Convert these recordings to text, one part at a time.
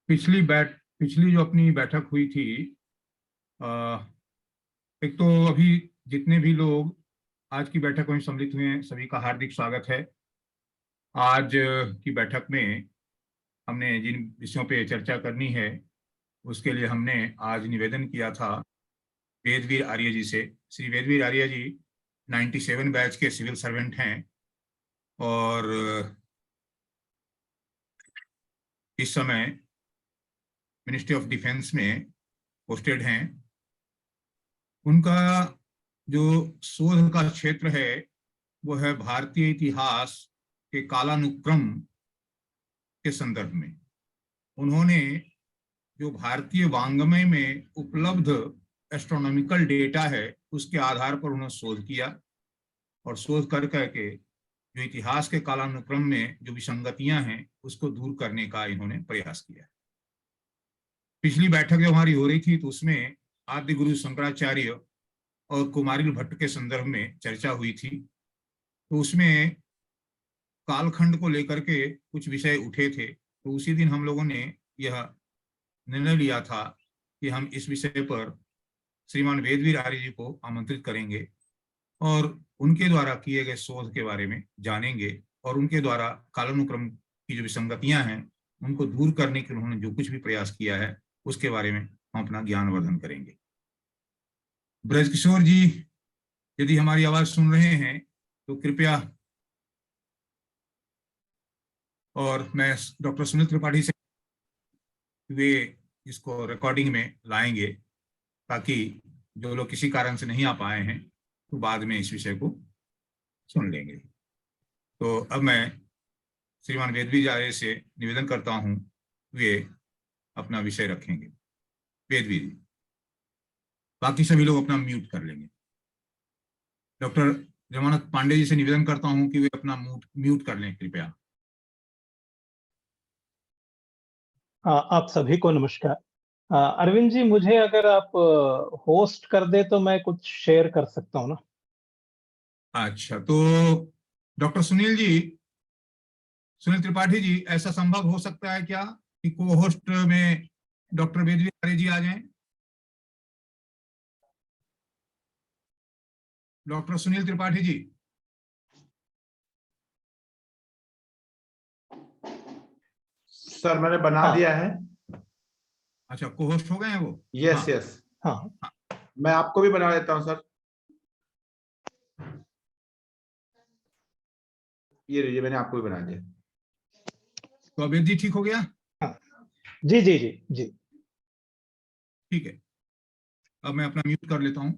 पिछली जो अपनी बैठक हुई थी, अ, एक तो अभी जितने भी लोग आज की बैठक में सम्मिलित हुए हैं, सभी का हार्दिक स्वागत है। आज की बैठक में हमने जिन विषयों पे चर्चा करनी है, उसके लिए हमने आज निवेदन किया था वेदवीर आर्य जी से। श्री वेदवीर आर्य जी 97 बैच के सिविल सर्वेंट हैं और इस समय मिनिस्ट्री ऑफ डिफेंस में पोस्टेड हैं। उनका जो शोध का क्षेत्र है वो है भारतीय इतिहास के कालानुक्रम के संदर्भ में। उन्होंने जो भारतीय वांग्मय में उपलब्ध एस्ट्रोनॉमिकल डेटा है उसके आधार पर उन्होंने शोध किया और शोध कर करके जो इतिहास के कालानुक्रम में जो विसंगतियां हैं उसको दूर करने का इन्होंने प्रयास किया। पिछली बैठक जब हमारी हो रही थी तो उसमें आदि गुरु शंकराचार्य और कुमारिल भट्ट के संदर्भ में चर्चा हुई थी। तो उसमें कालखंड को लेकर के कुछ विषय उठे थे। तो उसी दिन हम लोगों ने यह निर्णय लिया था कि हम इस विषय पर श्रीमान वेदवीर आर्य जी को आमंत्रित करेंगे और उनके द्वारा किए गए शोध के बारे में जानेंगे और उनके द्वारा कालानुक्रम की जो विसंगतियां हैं उनको दूर करने के लिए उन्होंने जो कुछ भी प्रयास किया है उसके बारे में हम अपना ज्ञानवर्धन करेंगे। ब्रजकिशोर जी यदि हमारी आवाज सुन रहे हैं तो कृपया, और मैं डॉक्टर सुनील त्रिपाठी से वे इसको रिकॉर्डिंग में लाएंगे ताकि जो लोग किसी कारण से नहीं आ पाए हैं तो बाद में इस विषय को सुन लेंगे। तो अब मैं श्रीमान वेदवीर आर्य से निवेदन करता हूं वे अपना विषय रखेंगे। वेदवीर जी, बाकी सभी लोग अपना म्यूट कर लेंगे। डॉक्टर रमानाथ पांडे जी से निवेदन करता हूं कि वे अपना म्यूट कर लें कृपया। आप सभी को नमस्कार। अरविंद जी, मुझे अगर आप होस्ट कर दे तो मैं कुछ शेयर कर सकता हूँ ना। अच्छा, तो डॉक्टर सुनील त्रिपाठी जी, ऐसा संभव हो सकता है क्या कि को होस्ट में डॉक्टर वेदवीर आर्य जी आ जाएं? डॉक्टर सुनील त्रिपाठी जी। सर मैंने बना दिया है। अच्छा, को होस्ट हो गए हैं वो? Yes yes. हाँ, मैं आपको भी बना देता हूं सर। ये लीजिए, मैंने आपको भी बना दिया। तो अभेद जी ठीक हो गया? हाँ, जी जी जी जी, ठीक है। अब मैं अपना म्यूट कर लेता हूं।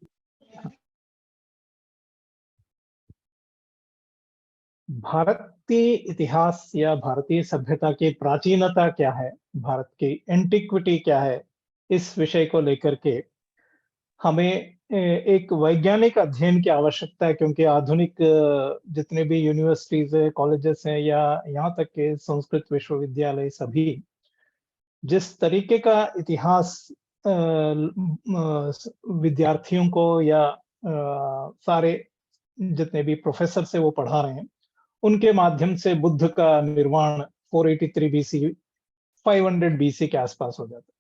भारतीय इतिहास या भारतीय सभ्यता की प्राचीनता क्या है, भारत की एंटिक्विटी क्या है, इस विषय को लेकर के हमें एक वैज्ञानिक अध्ययन की आवश्यकता है, क्योंकि आधुनिक जितने भी यूनिवर्सिटीज है, कॉलेजेस हैं या यहाँ तक के संस्कृत विश्वविद्यालय, सभी जिस तरीके का इतिहास विद्यार्थियों को या सारे जितने भी प्रोफेसर से वो पढ़ा रहे हैं, उनके माध्यम से बुद्ध का निर्वाण 483 बीसी 500 बीसी के आसपास हो जाता है।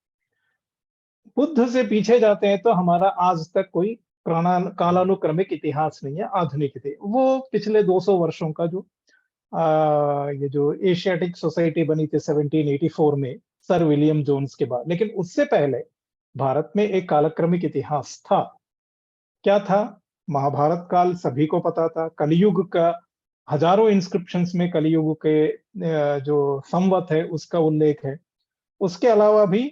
बुद्ध से पीछे जाते हैं तो हमारा आज तक कोई कालानुक्रमिक इतिहास नहीं है, आधुनिक इतिहास। वो पिछले 200 वर्षों का जो ये जो एशियाटिक सोसाइटी बनी थी 1784 में सर विलियम जोन्स के बाद, लेकिन उससे पहले भारत में एक कालक्रमिक इतिहास था। क्या था? महाभारत काल सभी को पता था। कलयुग का हजारों इंस्क्रिप्शंस में कलयुग के जो संवत है उसका उल्लेख है। उसके अलावा भी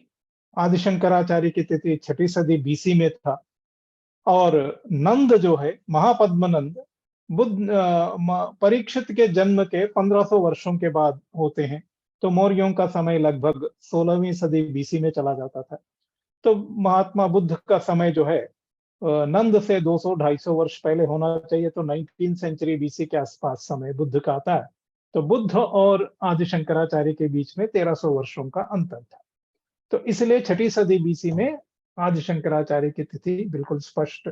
आदि शंकराचार्य की तिथि 6वीं सदी बीसी में था। और नंद जो है, महापद्म नंद, बुद्ध परीक्षित के जन्म के 1500 वर्षों के बाद होते हैं। तो मौर्यों का समय लगभग 16वीं सदी बीसी में चला जाता था। तो महात्मा बुद्ध का समय जो है नंद से 200-250 वर्ष पहले होना चाहिए। तो 19वीं सेंचुरी बीसी के आसपास समय बुद्ध का आता है। तो बुद्ध और आदि शंकराचार्य के बीच में 1300 वर्षों का अंतर था। तो इसलिए 6वीं सदी बीसी में आदि शंकराचार्य की तिथि बिल्कुल स्पष्ट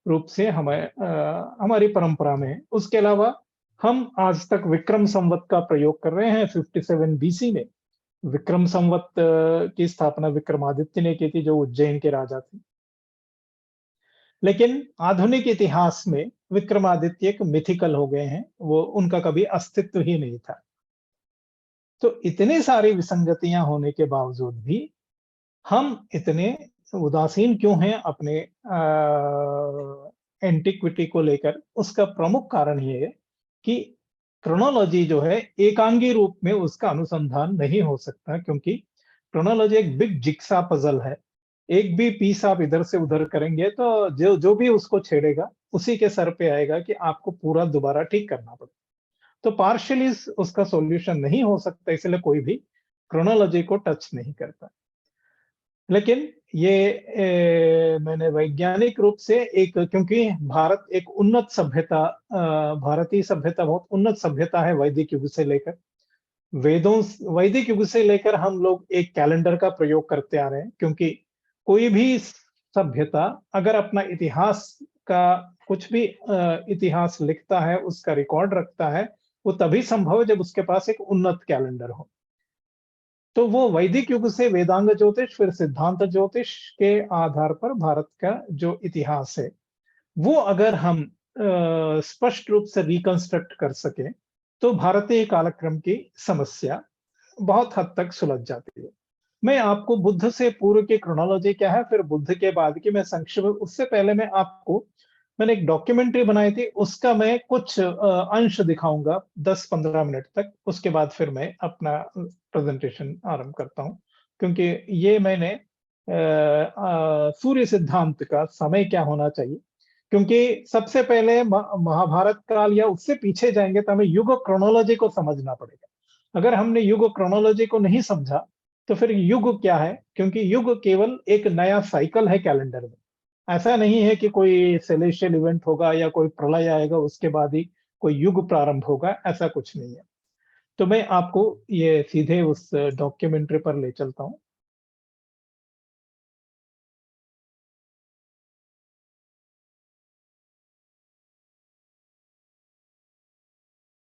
रूप से हमारी परंपरा में है। उसके अलावा हम आज तक विक्रम संवत का प्रयोग कर रहे हैं 57 बीसी में। विक्रम संवत की स्थापना विक्रमादित्य ने की थी, जो उज्जैन के राजा थे। लेकिन आधुनिक इतिहास में विक्रमादित्य एक मिथिकल हो गए हैं, वो उनका कभी अस्तित्व ही नहीं था। तो इतनी सारी विसंगतियां होने के बावजूद भी हम इतने उदासीन क्यों हैं अपने एंटिक्विटी को लेकर? उसका प्रमुख कारण ये है कि क्रोनोलॉजी जो है एकांगी रूप में उसका अनुसंधान नहीं हो सकता, क्योंकि क्रोनोलॉजी एक बिग जिक्सा पजल है। एक भी पीस आप इधर से उधर करेंगे तो जो जो भी उसको छेड़ेगा उसी के सर पे आएगा कि आपको पूरा दोबारा ठीक करना पड़ेगा। तो पार्शियली उसका सॉल्यूशन नहीं हो सकता, इसलिए कोई भी क्रोनोलॉजी को टच नहीं करता। लेकिन ये मैंने वैज्ञानिक रूप से एक, क्योंकि भारत एक उन्नत सभ्यता, भारतीय सभ्यता बहुत उन्नत सभ्यता है वैदिक युग से लेकर। वेदों वैदिक युग से लेकर हम लोग एक कैलेंडर का प्रयोग करते आ रहे हैं, क्योंकि कोई भी सभ्यता अगर अपना इतिहास का कुछ भी इतिहास लिखता है, उसका रिकॉर्ड रखता है, वो तभी संभव है जब उसके पास एक उन्नत कैलेंडर हो। तो वो वैदिक युग से वेदांग ज्योतिष, फिर सिद्धांत ज्योतिष के आधार पर भारत का जो इतिहास है, वो अगर हम स्पष्ट रूप से रिकंस्ट्रक्ट कर सके तो भारतीय कालक्रम की समस्या बहुत हद तक सुलझ जाती है। मैं आपको बुद्ध से पूर्व की क्रोनोलॉजी क्या है, फिर बुद्ध के बाद की मैं संक्षिप्त, उससे पहले मैंने एक डॉक्यूमेंट्री बनाई थी, उसका मैं कुछ अंश दिखाऊंगा 10-15 मिनट तक। उसके बाद फिर मैं अपना प्रेजेंटेशन आरंभ करता हूं, क्योंकि ये मैंने सूर्य सिद्धांत का समय क्या होना चाहिए, क्योंकि सबसे पहले महाभारत काल या उससे पीछे जाएंगे तो हमें युग क्रोनोलॉजी को समझना पड़ेगा। अगर हमने युग क्रोनोलॉजी को नहीं समझा तो फिर युग क्या है, क्योंकि युग केवल एक नया साइकिल है कैलेंडर में। ऐसा नहीं है कि कोई सेलेशियल इवेंट होगा या कोई प्रलय आएगा उसके बाद ही कोई युग प्रारंभ होगा, ऐसा कुछ नहीं है। तो मैं आपको ये सीधे उस डॉक्यूमेंट्री पर ले चलता हूं।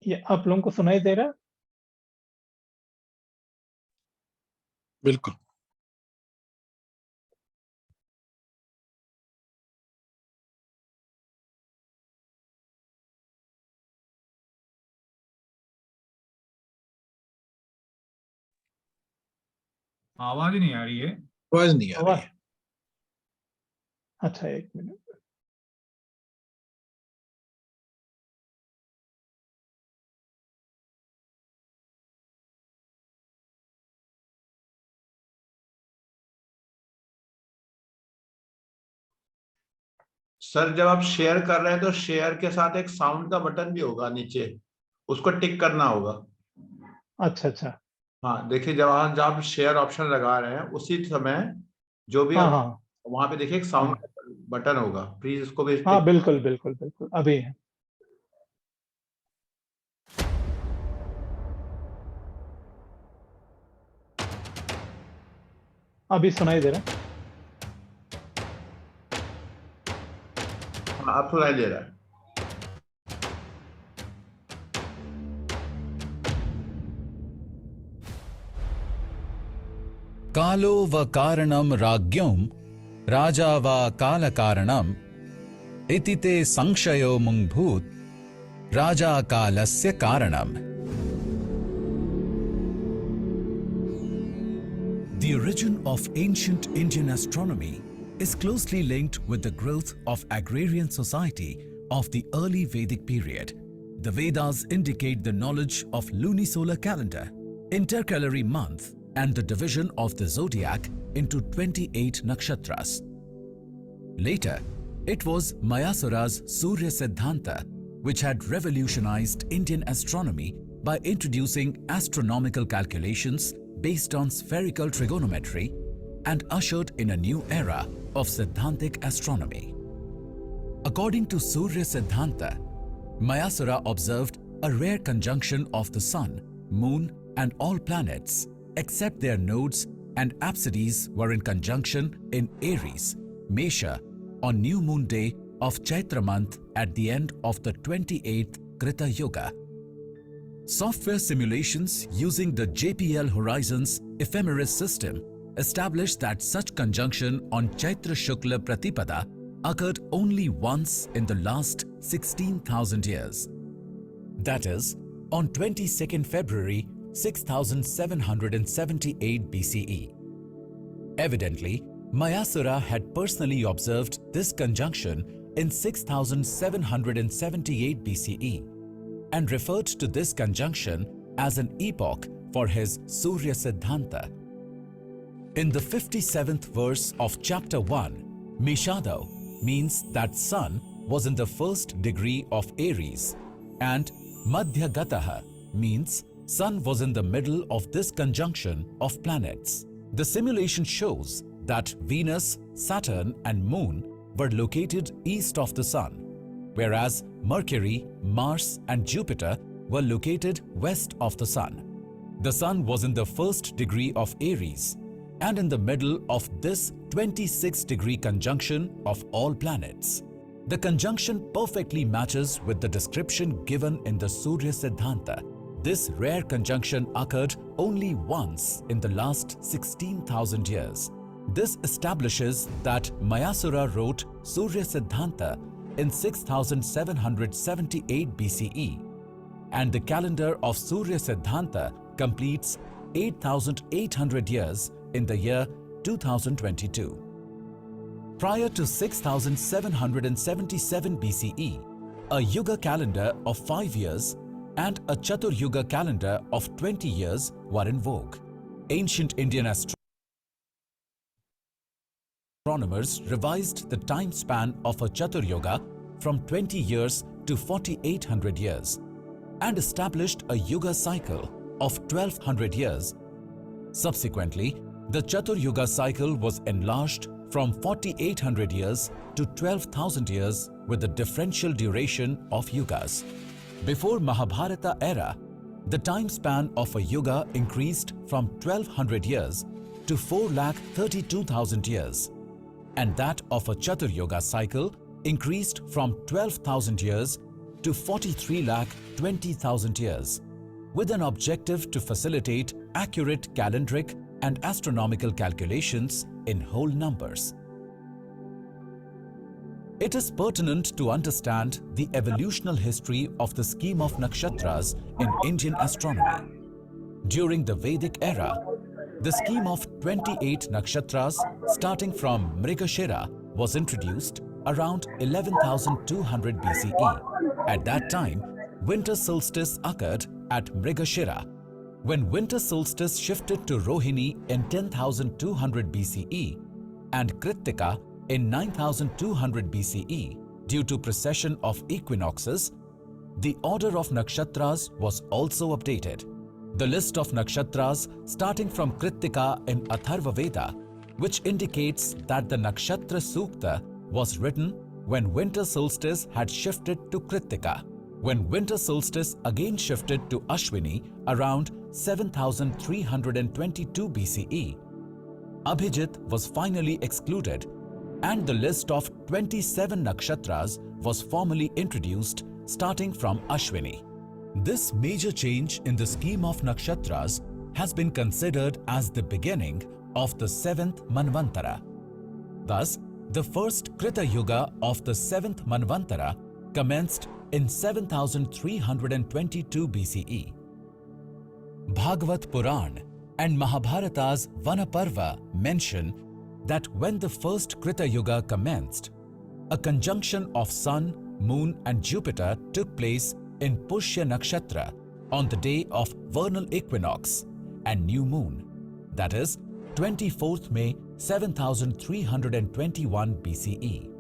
ये आप लोगों को सुनाई दे रहा है? बिल्कुल। आवाज ही नहीं आ रही है। आवाज नहीं आ रही है। अच्छा, एक मिनट। सर जब आप शेयर कर रहे हैं तो शेयर के साथ एक साउंड का बटन भी होगा नीचे, उसको टिक करना होगा। अच्छा अच्छा। हाँ देखिए, जब आप शेयर ऑप्शन लगा रहे हैं उसी समय जो भी हाँ आप हाँ वहां पे देखिए एक साउंड हाँ बटन होगा, प्लीज उसको भी हाँ, टिक। बिल्कुल बिल्कुल बिल्कुल, अभी है। अभी सुनाई दे रहा है? हाँ, अब सुनाई दे रहा है। कालो व कारणम राज्ञों राजा व काल कारणम इति ते संशयो मुंभूत राजा कालस्य कारणम। The origin of ancient Indian astronomy is closely linked with the growth of agrarian society of the early Vedic period. The Vedas indicate the knowledge of lunisolar calendar, intercalary month, and the division of the zodiac into 28 nakshatras. Later, it was Mayasura's Surya Siddhanta which had revolutionized Indian astronomy by introducing astronomical calculations based on spherical trigonometry and ushered in a new era of Siddhantic astronomy. According to Surya Siddhanta, Mayasura observed a rare conjunction of the sun, moon, and all planets, except their nodes and apsides were in conjunction in Aries, Mesha, on new moon day of Chaitra month at the end of the 28th Krita Yuga. Software simulations using the JPL Horizons ephemeris system established that such conjunction on Chaitra Shukla Pratipada occurred only once in the last 16,000 years. That is, on 22nd February 6778 BCE. Evidently, Mayasura had personally observed this conjunction in 6778 BCE and referred to this conjunction as an epoch for his Surya Siddhanta. In the 57th verse of chapter 1, Mishado means that sun was in the first degree of Aries, and Madhyagataha means sun was in the middle of this conjunction of planets. The simulation shows that Venus, Saturn and Moon were located east of the sun, whereas Mercury, Mars and Jupiter were located west of the sun. The sun was in the first degree of Aries and in the middle of this 26-degree conjunction of all planets. The conjunction perfectly matches with the description given in the Surya Siddhanta. This rare conjunction occurred only once in the last 16,000 years. This establishes that Mayasura wrote Surya Siddhanta in 6778 BCE, and the calendar of Surya Siddhanta completes 8,800 years in the year 2022. Prior to 6777 BCE, a Yuga calendar of 5 years and a Chatur Yuga calendar of 20 years were in vogue. Ancient Indian astronomers revised the time span of a Chatur Yuga from 20 years to 4800 years and established a Yuga cycle of 1200 years. Subsequently, the Chatur Yuga cycle was enlarged from 4800 years to 12,000 years with the differential duration of yugas. Before Mahabharata era, the time span of a yuga increased from 1200 years to 4,32,000 years, and that of a Chatur Yuga cycle increased from 12,000 years to 43,20,000 years, with an objective to facilitate accurate calendric and astronomical calculations in whole numbers. It is pertinent to understand the evolutional history of the scheme of nakshatras in Indian astronomy. During the Vedic era, the scheme of 28 nakshatras starting from Mrigashira was introduced around 11,200 BCE. At that time, winter solstice occurred at Mrigashira. When winter solstice shifted to Rohini in 10,200 BCE and Krittika in 9,200 BCE due to precession of equinoxes, the order of nakshatras was also updated. The list of nakshatras starting from Krittika in Atharva Veda, which indicates that the Nakshatra Sukta was written when winter solstice had shifted to Krittika. When winter solstice again shifted to Ashwini around 7,322 BCE, Abhijit was finally excluded and the list of 27 nakshatras was formally introduced starting from Ashwini. This major change in the scheme of nakshatras has been considered as the beginning of the 7th Manvantara. Thus, the first Krita Yuga of the 7th Manvantara commenced in 7,322 BCE. Bhagavad Puran and Mahabharata's Vanaparva mention that when the first Krita Yuga commenced, a conjunction of Sun, Moon and Jupiter took place in Pushya Nakshatra on the day of vernal equinox and new moon, that is 24th May 7321 BCE.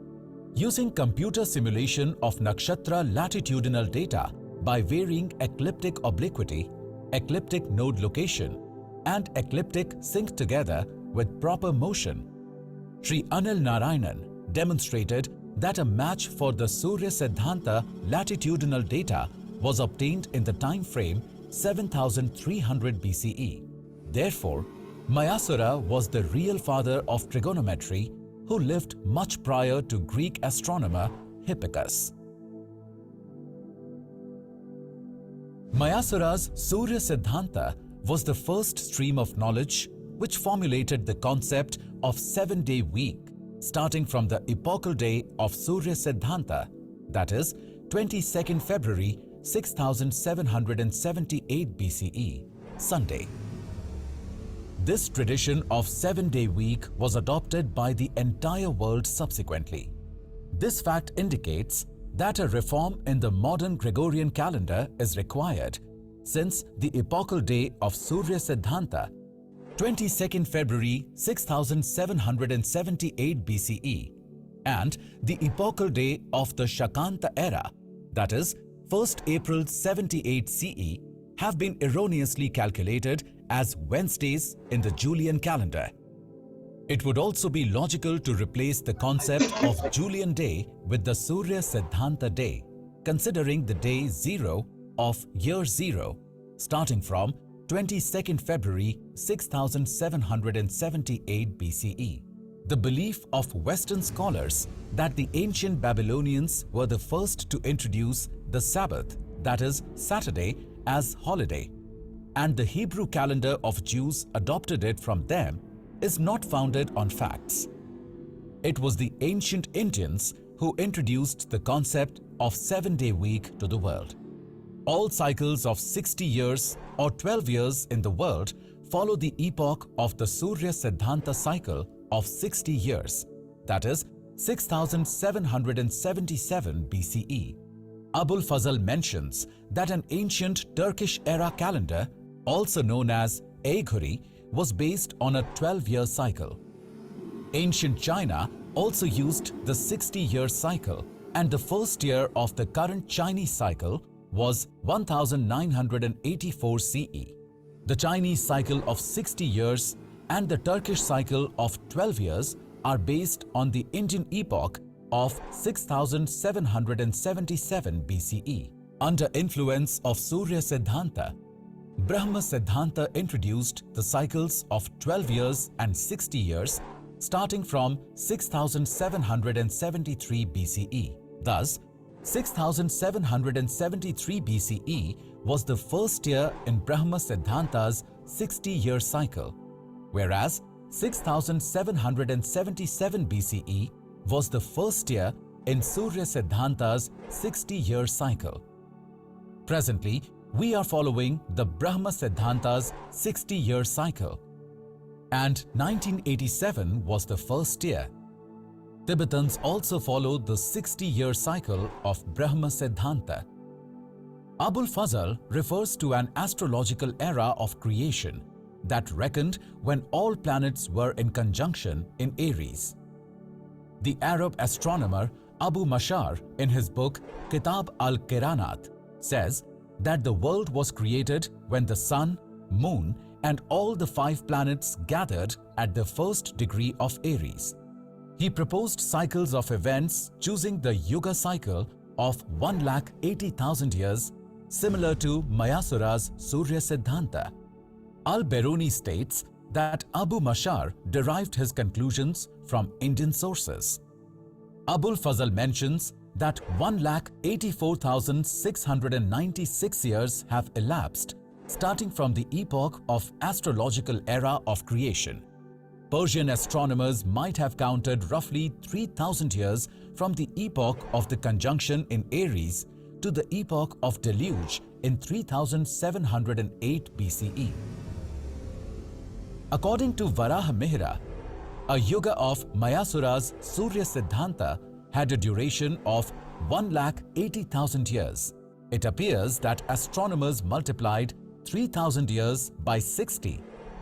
Using computer simulation of nakshatra latitudinal data by varying ecliptic obliquity, ecliptic node location and ecliptic sync together with proper motion, Sri Anil Narayanan demonstrated that a match for the Surya Siddhanta latitudinal data was obtained in the time frame 7300 BCE. Therefore, Mayasura was the real father of trigonometry who lived much prior to Greek astronomer Hipparchus. Mayasura's Surya Siddhanta was the first stream of knowledge which formulated the concept of 7-day week starting from the epochal day of Surya Siddhanta, that is 22nd February 6778 BCE, Sunday. This tradition of 7-day week was adopted by the entire world subsequently. This fact indicates that a reform in the modern Gregorian calendar is required, since the epochal day of Surya Siddhanta, 22nd February 6778 BCE, and the epochal day of the Shakanta era, that is 1st April 78 CE, have been erroneously calculated as Wednesdays in the Julian calendar. It would also be logical to replace the concept of Julian day with the Surya Siddhanta day, considering the day 0 of year 0, starting from 22nd February 6778 BCE. The belief of Western scholars that the ancient Babylonians were the first to introduce the Sabbath, that is Saturday, as holiday, and the Hebrew calendar of Jews adopted it from them, is not founded on facts. It was the ancient Indians who introduced the concept of 7-day week to the world. All cycles of 60 years or 12 years in the world follow the epoch of the Surya Siddhanta cycle of 60 years, that is 6777 BCE. Abul Fazl mentions that an ancient Turkish era calendar, also known as Eighuri, was based on a 12-year cycle. Ancient China also used the 60-year cycle, and the first year of the current Chinese cycle was 1984 CE. The Chinese cycle of 60 years and the Turkish cycle of 12 years are based on the Indian epoch of 6777 BCE. Under influence of Surya Siddhanta, Brahma Siddhanta introduced the cycles of 12 years and 60 years starting from 6773 BCE. Thus, 6773 BCE was the first year in Brahma Siddhanta's 60-year cycle, whereas 6777 BCE was the first year in Surya Siddhanta's 60-year cycle. Presently, we are following the Brahma Siddhanta's 60-year cycle, and 1987 was the first year. Tibetans also followed the 60-year cycle of Brahma Siddhanta. Abul Fazl refers to an astrological era of creation that reckoned when all planets were in conjunction in Aries. The Arab astronomer Abu Mashar, in his book Kitab al-Qiranat, says that the world was created when the sun, moon, and all the 5 planets gathered at the first degree of Aries. He proposed cycles of events choosing the Yuga cycle of 1,80,000 years, similar to Mayasura's Surya Siddhanta. Al-Biruni states that Abu Mashar derived his conclusions from Indian sources. Abul Fazl mentions that 1,84,696 years have elapsed, starting from the epoch of astrological era of creation. Persian astronomers might have counted roughly 3,000 years from the epoch of the conjunction in Aries to the epoch of deluge in 3708 BCE. According to Varaha Mihra, a yuga of Mayasura's Surya Siddhanta had a duration of 1,80,000 years. It appears that astronomers multiplied 3,000 years by 60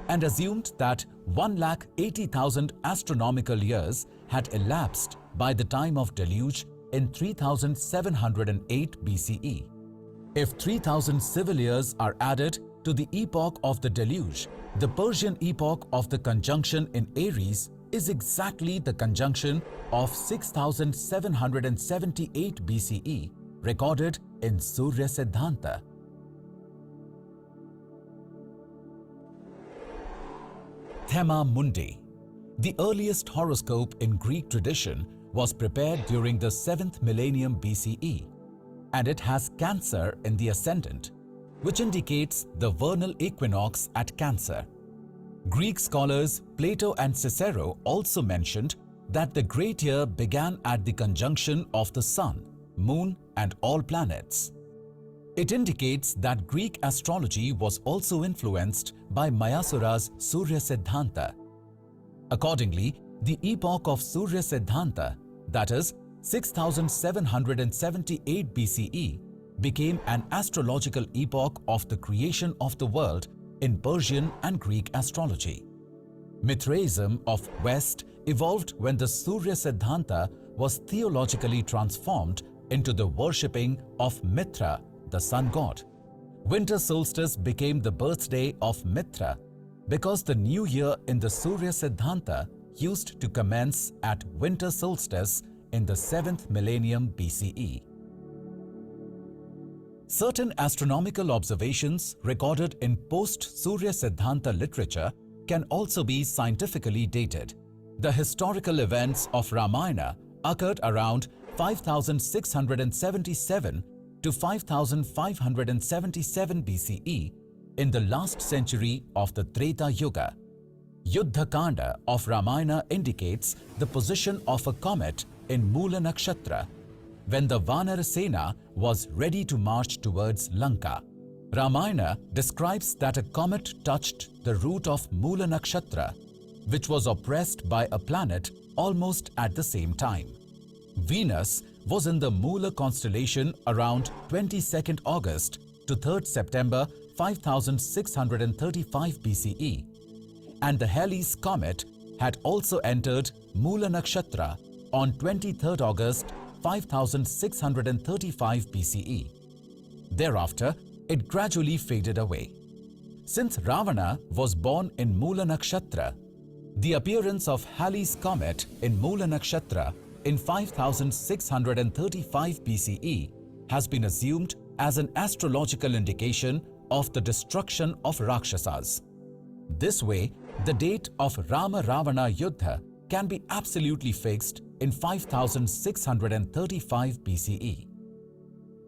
and assumed that 1,80,000 astronomical years had elapsed by the time of deluge in 3708 BCE. If 3,000 civil years are added to the epoch of the deluge, the Persian epoch of the conjunction in Aries is exactly the conjunction of 6778 BCE recorded in Surya Siddhanta. Thema Mundi. The earliest horoscope in Greek tradition was prepared during the 7th millennium BCE, and it has Cancer in the ascendant. which indicates the vernal equinox at Cancer. Greek scholars Plato and Cicero also mentioned that the great year began at the conjunction of the Sun, Moon and all planets. It indicates that Greek astrology was also influenced by Mayasura's Surya Siddhanta. Accordingly, the epoch of Surya Siddhanta, that is 6778 BCE, became an astrological epoch of the creation of the world in Persian and Greek astrology. Mithraism of West evolved when the Surya Siddhanta was theologically transformed into the worshipping of Mithra, the sun god. Winter solstice became the birthday of Mithra because the new year in the Surya Siddhanta used to commence at winter solstice in the 7th millennium BCE. Certain astronomical observations recorded in post-Surya Siddhanta literature can also be scientifically dated. The historical events of Ramayana occurred around 5677 to 5577 BCE in the last century of the Treta Yuga. Yuddha Kanda of Ramayana indicates the position of a comet in Mula Nakshatra when the Vanara Sena was ready to march towards Lanka. Ramayana describes that a comet touched the root of Mula Nakshatra, which was oppressed by a planet almost at the same time. Venus was in the Mula constellation around 22nd August to 3rd September 5635 BCE, and the Halley's comet had also entered Mula Nakshatra on 23rd August 5635 BCE. Thereafter, it gradually faded away. Since Ravana was born in Mula Nakshatra, the appearance of Halley's comet in Mula Nakshatra in 5635 BCE has been assumed as an astrological indication of the destruction of Rakshasas. This way, the date of Rama-Ravana Yuddha can be absolutely fixed in 5635 BCE.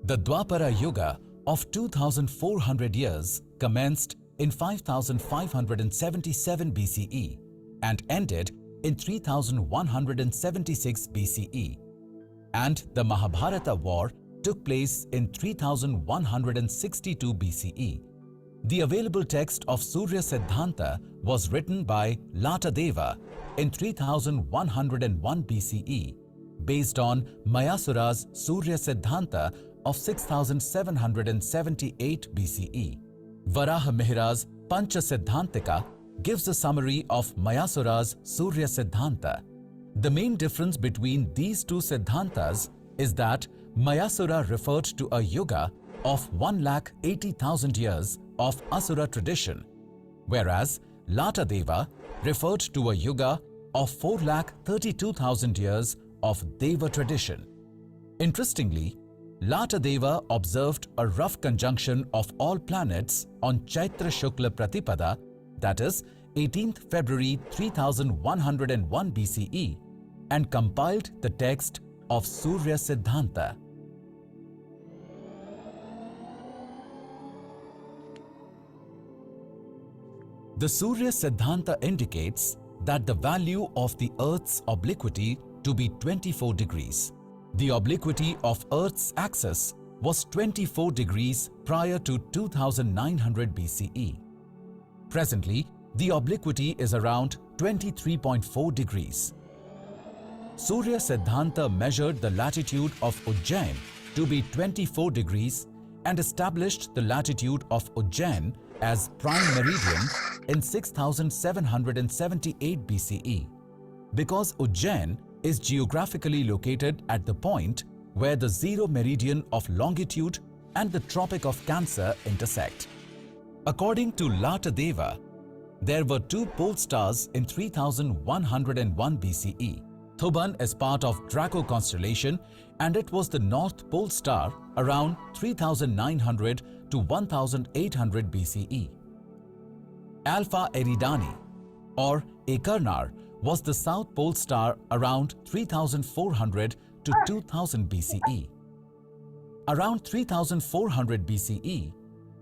The Dwapara Yuga of 2400 years commenced in 5577 BCE and ended in 3176 BCE, and the Mahabharata war took place in 3162 BCE. The available text of Surya Siddhanta was written by Latadeva in 3101 BCE, based on Mayasura's Surya Siddhanta of 6778 BCE. Varaha Mihira's Pancha Siddhantika gives a summary of Mayasura's Surya Siddhanta. The main difference between these two Siddhantas is that Mayasura referred to a yuga of 1,80,000 years of Asura tradition, whereas Latadeva referred to a yuga of 4,32,000 years of Deva tradition. Interestingly, Latadeva observed a rough conjunction of all planets on Chaitra Shukla Pratipada, that is 18th February 3101 BCE, and compiled the text of Surya Siddhanta. The Surya Siddhanta indicates that the value of the Earth's obliquity to be 24 degrees. The obliquity of Earth's axis was 24 degrees prior to 2900 BCE. Presently, the obliquity is around 23.4 degrees. Surya Siddhanta measured the latitude of Ujjain to be 24 degrees and established the latitude of Ujjain as prime meridian in 6778 BCE. Because Ujjain is geographically located at the point where the zero meridian of longitude and the Tropic of Cancer intersect. According to Latadeva, there were two pole stars in 3101 BCE. Thuban is part of Draco constellation, and it was the North Pole star around 3900 to 1800 BCE. Alpha Eridani or Achernar was the South Pole star around 3400 to 2000 BCE. Around 3400 BCE,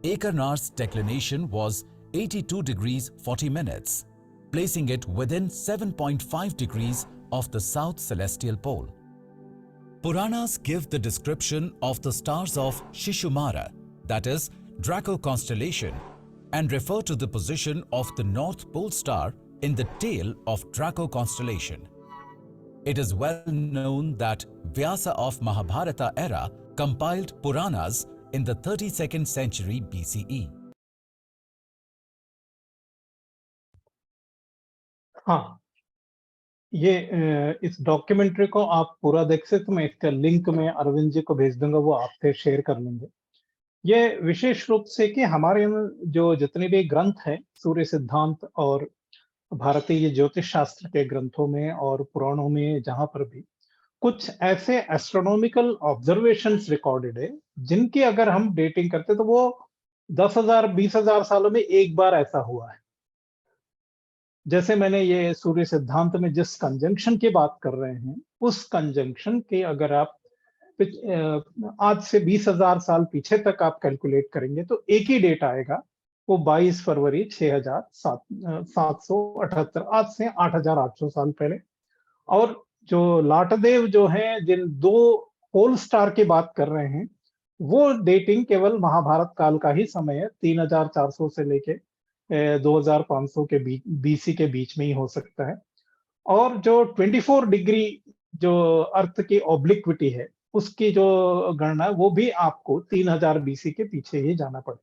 Achernars's declination was 82 degrees 40 minutes, placing it within 7.5 degrees of the south celestial pole. Puranas give the description of the stars of Shishumara, that is, Draco constellation, and refer to the position of the North Pole star in the tail of Draco constellation. It is well known that Vyasa of Mahabharata era compiled Puranas in the 32nd century BCE. हाँ, ये इस documentary को आप पूरा देख सकते, तो मैं इसका लिंक में अरविंद जी को भेज दूंगा, वो आपसे शेयर कर लेंगे। ये विशेष रूप से कि हमारे जो जितने भी ग्रंथ हैं सूर्य सिद्धांत और भारतीय ज्योतिष शास्त्र के ग्रंथों में और पुराणों में, जहां पर भी कुछ ऐसे एस्ट्रोनॉमिकल ऑब्जर्वेशंस रिकॉर्डेड है जिनकी अगर हम डेटिंग करते तो वो 10,000 20,000 सालों में एक बार ऐसा हुआ है। जैसे मैंने ये सूर्य सिद्धांत में जिस कंजंक्शन की बात कर रहे हैं, उस कंजंक्शन के अगर आप आज से 20,000 साल पीछे तक आप कैलकुलेट करेंगे तो एक ही डेट आएगा, वो 22 फरवरी 6778, आज से 8,800 साल पहले। और जो लाटदेव जो हैं, जिन दो पोल स्टार की बात कर रहे हैं, वो डेटिंग केवल महाभारत काल का ही समय है, 3,400 से लेके 2,500 के बीसी के बीच में ही हो सकता है। और जो 24 डिग्री जो अर्थ की ऑब्लिक्विटी है, उसकी जो गणना, वो भी आपको 3,000 बीसी के पीछे ही जाना पड़ेगा।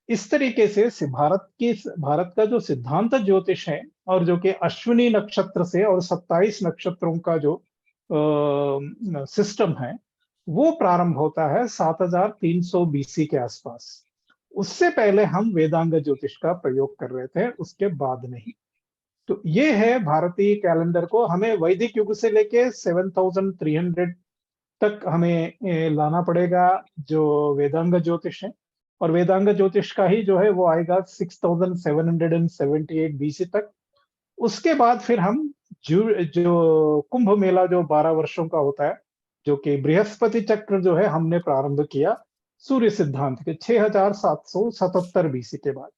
इस तरीके से भारत का जो सिद्धांत ज्योतिष है, और जो कि अश्विनी नक्षत्र से और 27 नक्षत्रों का जो सिस्टम है, वो प्रारंभ होता है 7,300 बीसी के आसपास। उससे पहले हम वेदांग ज्योतिष का प्रयोग कर रहे थे, उसके बाद नहीं। तो ये है भारतीय कैलेंडर को हमें वैदिक युग से लेके 7,300 तक हमें लाना पड़ेगा, जो वेदांग ज्योतिष है। और वेदांग ज्योतिष का ही जो है वो आएगा 6,778 बीसी तक। उसके बाद फिर हम जो कुंभ मेला जो 12 वर्षों का होता है, जो कि बृहस्पति चक्र जो है, हमने प्रारंभ किया सूर्य सिद्धांत के 6,777 बीसी के बाद।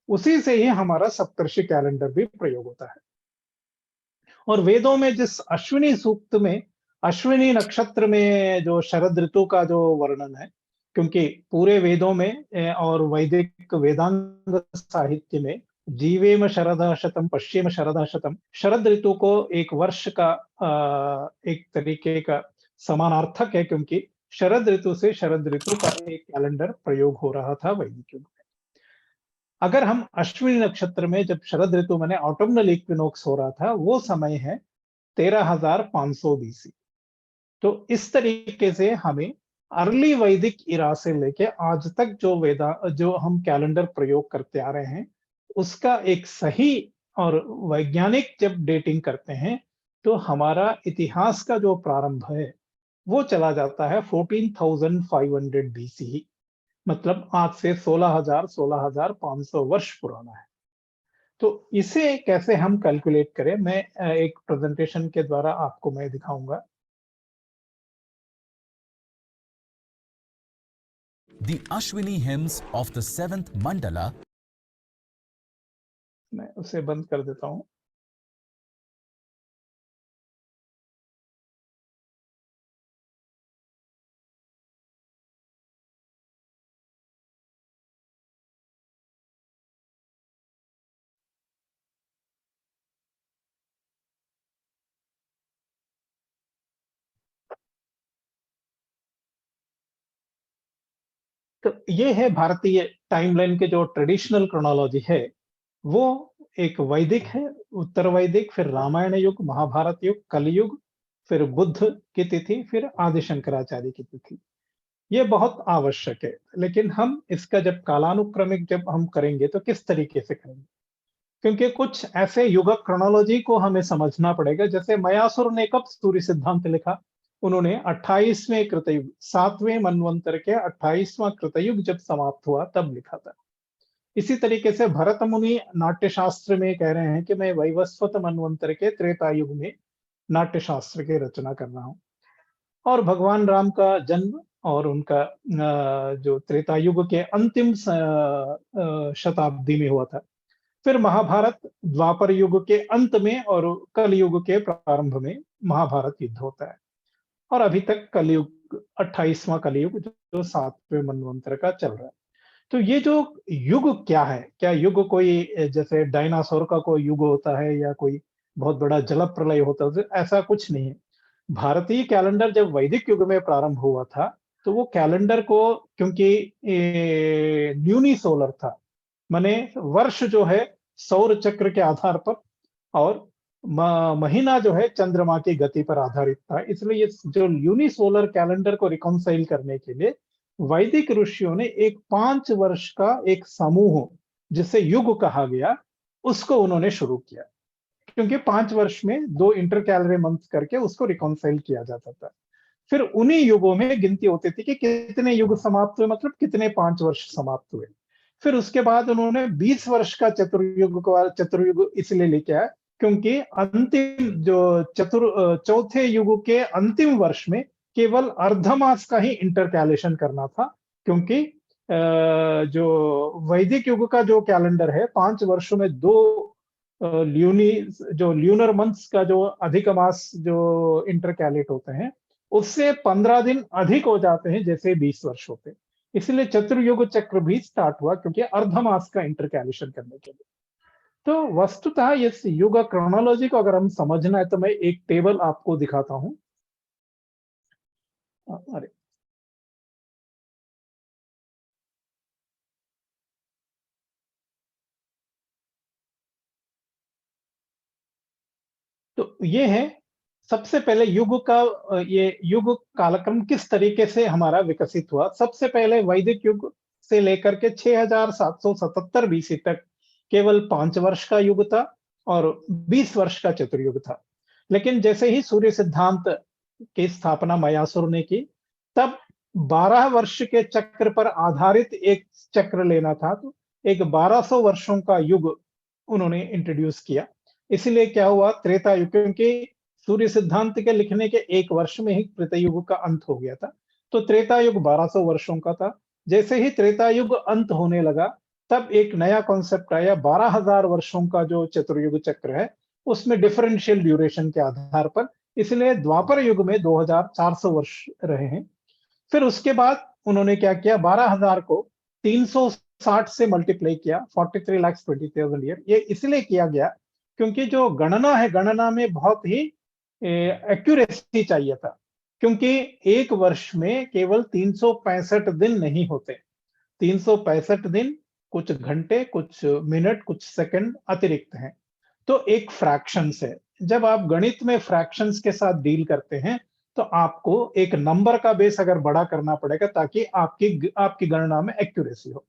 उसी से ही हमारा सप्तर्षि कैलेंडर भी प्रयोग होता है। और वेदों में जिस अश्विनी सूक्त में, अश्विनी नक्षत्र में जो शरद ऋतु का जो वर्णन है, क्योंकि पूरे वेदों में और वैदिक वेदांग साहित्य में जीवेम शरदः शतम पश्येम शरदः शतम, शरद ऋतु को एक वर्ष का एक तरीके का समानार्थक है, क्योंकि शरद ऋतु से शरद ऋतु का एक कैलेंडर प्रयोग हो रहा था वैदिक युग में। अगर हम अश्विनी नक्षत्र में जब शरद ऋतु माने ऑटमनल इक्विनोक्स हो रहा था, वो समय है 13,500 बीसी। तो इस तरीके से हमें अर्ली वैदिक इरा से लेके आज तक जो हम कैलेंडर प्रयोग करते आ रहे हैं, उसका एक सही और वैज्ञानिक जब डेटिंग करते हैं, तो हमारा इतिहास का जो प्रारंभ है वो चला जाता है 14,500 बीसी, मतलब आज से 16,500 वर्ष पुराना है। तो इसे कैसे हम कैलकुलेट करें, मैं एक प्रेजेंटेशन के द्वारा आपको मैं दिखाऊंगा। The Ashwini hymns of the 7th mandala. मैं उसे बंद कर देता हूं। तो ये है भारतीय टाइमलाइन के जो ट्रेडिशनल क्रोनोलॉजी है, वो एक वैदिक है, उत्तर वैदिक, फिर रामायण युग, महाभारत युग, कलयुग, फिर बुद्ध की तिथि, फिर आदि शंकराचार्य की तिथि। ये बहुत आवश्यक है, लेकिन हम इसका जब कालानुक्रमिक जब हम करेंगे तो किस तरीके से करेंगे, क्योंकि कुछ ऐसे युगक क्रोनोलॉजी को हमें समझना पड़ेगा। जैसे मयासुर ने कब सूर्य सिद्धांत लिखा, उन्होंने 28वें कृतयुग, 7वें मनवंतर के 28वां कृतयुग जब समाप्त हुआ तब लिखा था। इसी तरीके से भरत मुनि नाट्यशास्त्र में कह रहे हैं कि मैं वैवस्वत मनवंतर के त्रेता युग में नाट्यशास्त्र की रचना कर रहा हूं। और भगवान राम का जन्म और उनका जो त्रेता युग के अंतिम शताब्दी में हुआ था। फिर महाभारत द्वापर युग के अंत में और कलयुग के प्रारंभ में महाभारत युद्ध होता है, और अभी तक कलयुग 28वां कलयुग जो 7वें मनवंतर का चल रहा है। तो ये जो युग क्या है, क्या युग कोई जैसे डायनासोर का कोई युग होता है या कोई बहुत बड़ा जल प्रलय होता है, ऐसा कुछ नहीं है। भारतीय कैलेंडर जब वैदिक युग में प्रारंभ हुआ था, तो वो कैलेंडर को, क्योंकि ल्यूनी सोलर था, माने वर्ष जो है सौर चक्र के आधार पर, और महीना जो है चंद्रमा की गति पर आधारित था, इसलिए जो ल्यूनी सोलर कैलेंडर को रिकॉन्साइल करने के लिए वैदिक ऋषियों ने एक 5 वर्ष का एक समूह, जिसे युग कहा गया, उसको उन्होंने शुरू किया, क्योंकि 5 वर्ष में 2 इंटर कैलेंडर मंथ करके उसको रिकॉन्साइल किया जाता था। फिर उन्हीं युगों में गिनती होती थी कि कितने युग समाप्त हुए, मतलब कितने 5 वर्ष समाप्त हुए। फिर उसके बाद उन्होंने 20 वर्ष का चतुर्युग इसलिए लेके आया, क्योंकि अंतिम जो चौथे युग के अंतिम वर्ष में केवल अर्धमास का ही इंटरकैलेशन करना था, क्योंकि जो वैदिक युग का जो कैलेंडर है 5 वर्षों में 2 ल्यूनर मंथ्स का जो अधिक मास जो इंटरकैलेट होते हैं, उससे 15 दिन अधिक हो जाते हैं, जैसे 20 वर्ष होते हैं। इसलिए चतुर्युग चक्र भी स्टार्ट हुआ, क्योंकि अर्धमास का इंटरकैलेशन करने के लिए। तो वस्तुतः इस युग क्रोनोलॉजी को अगर हम समझना है, तो मैं एक टेबल आपको दिखाता हूं। अरे, तो ये है सबसे पहले युग का, ये युग कालक्रम किस तरीके से हमारा विकसित हुआ। सबसे पहले वैदिक युग से लेकर के 6777 बीसी तक केवल 5 वर्ष का युग था और 20 वर्ष का चतुर्युग था। लेकिन जैसे ही सूर्य सिद्धांत की स्थापना मयासुर ने की, तब 12 वर्ष के चक्र पर आधारित एक चक्र लेना था, तो एक 1200 वर्षों का युग उन्होंने इंट्रोड्यूस किया। इसलिए क्या हुआ, त्रेता युग, क्योंकि सूर्य सिद्धांत के लिखने के 1 वर्ष में ही त्रेता युग का अंत हो गया था, तो त्रेता युग 1200 वर्षों का था। जैसे ही त्रेता युग अंत होने लगा, तब एक नया कॉन्सेप्ट आया, 12,000 वर्षों का जो चतुर्युग चक्र है, उसमें डिफरेंशियल ड्यूरेशन के आधार पर, इसलिए द्वापर युग में 2400 वर्ष रहे हैं। फिर उसके बाद उन्होंने क्या किया, 12,000 को 360 से मल्टीप्लाई किया, 43,20,000 ईयर। ये इसलिए किया गया क्योंकि जो गणना है, गणना में बहुत ही एक्यूरेसी चाहिए था, क्योंकि एक वर्ष में केवल 365 दिन नहीं होते, 365 दिन, कुछ घंटे, कुछ मिनट, कुछ सेकंड अतिरिक्त हैं। तो एक फ्रैक्शंस है, जब आप गणित में फ्रैक्शंस के साथ डील करते हैं, तो आपको एक नंबर का बेस अगर बड़ा करना पड़ेगा, ताकि आपकी गणना में एक्यूरेसी हो।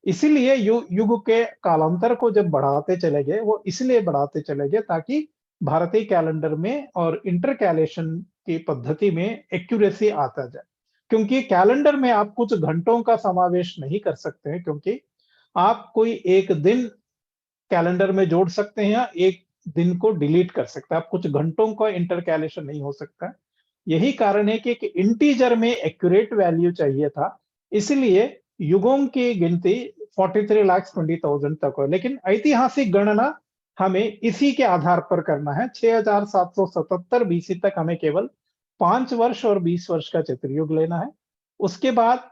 इसीलिए युग के कालांतर को जब बढ़ाते चले गए, वो इसलिए बढ़ाते चले गए ताकि भारतीय कैलेंडर में और इंटरकैलेशन की पद्धति में एक्यूरेसी आता जाए। क्योंकि कैलेंडर में आप कुछ घंटों का समावेश नहीं कर सकते हैं, क्योंकि आप कोई एक दिन कैलेंडर में जोड़ सकते हैं या एक दिन को डिलीट कर सकते हैं, आप कुछ घंटों का इंटरकैलेशन नहीं हो सकता। यही कारण है कि एक इंटीजर में एक्यूरेट वैल्यू चाहिए था, इसलिए युगों की गिनती 43,20,000 तक हो। लेकिन ऐतिहासिक गणना हमें इसी के आधार पर करना है। 6777 बीसी तक हमें केवल 5 वर्ष और 20 वर्ष का चतुर्युग लेना है। उसके बाद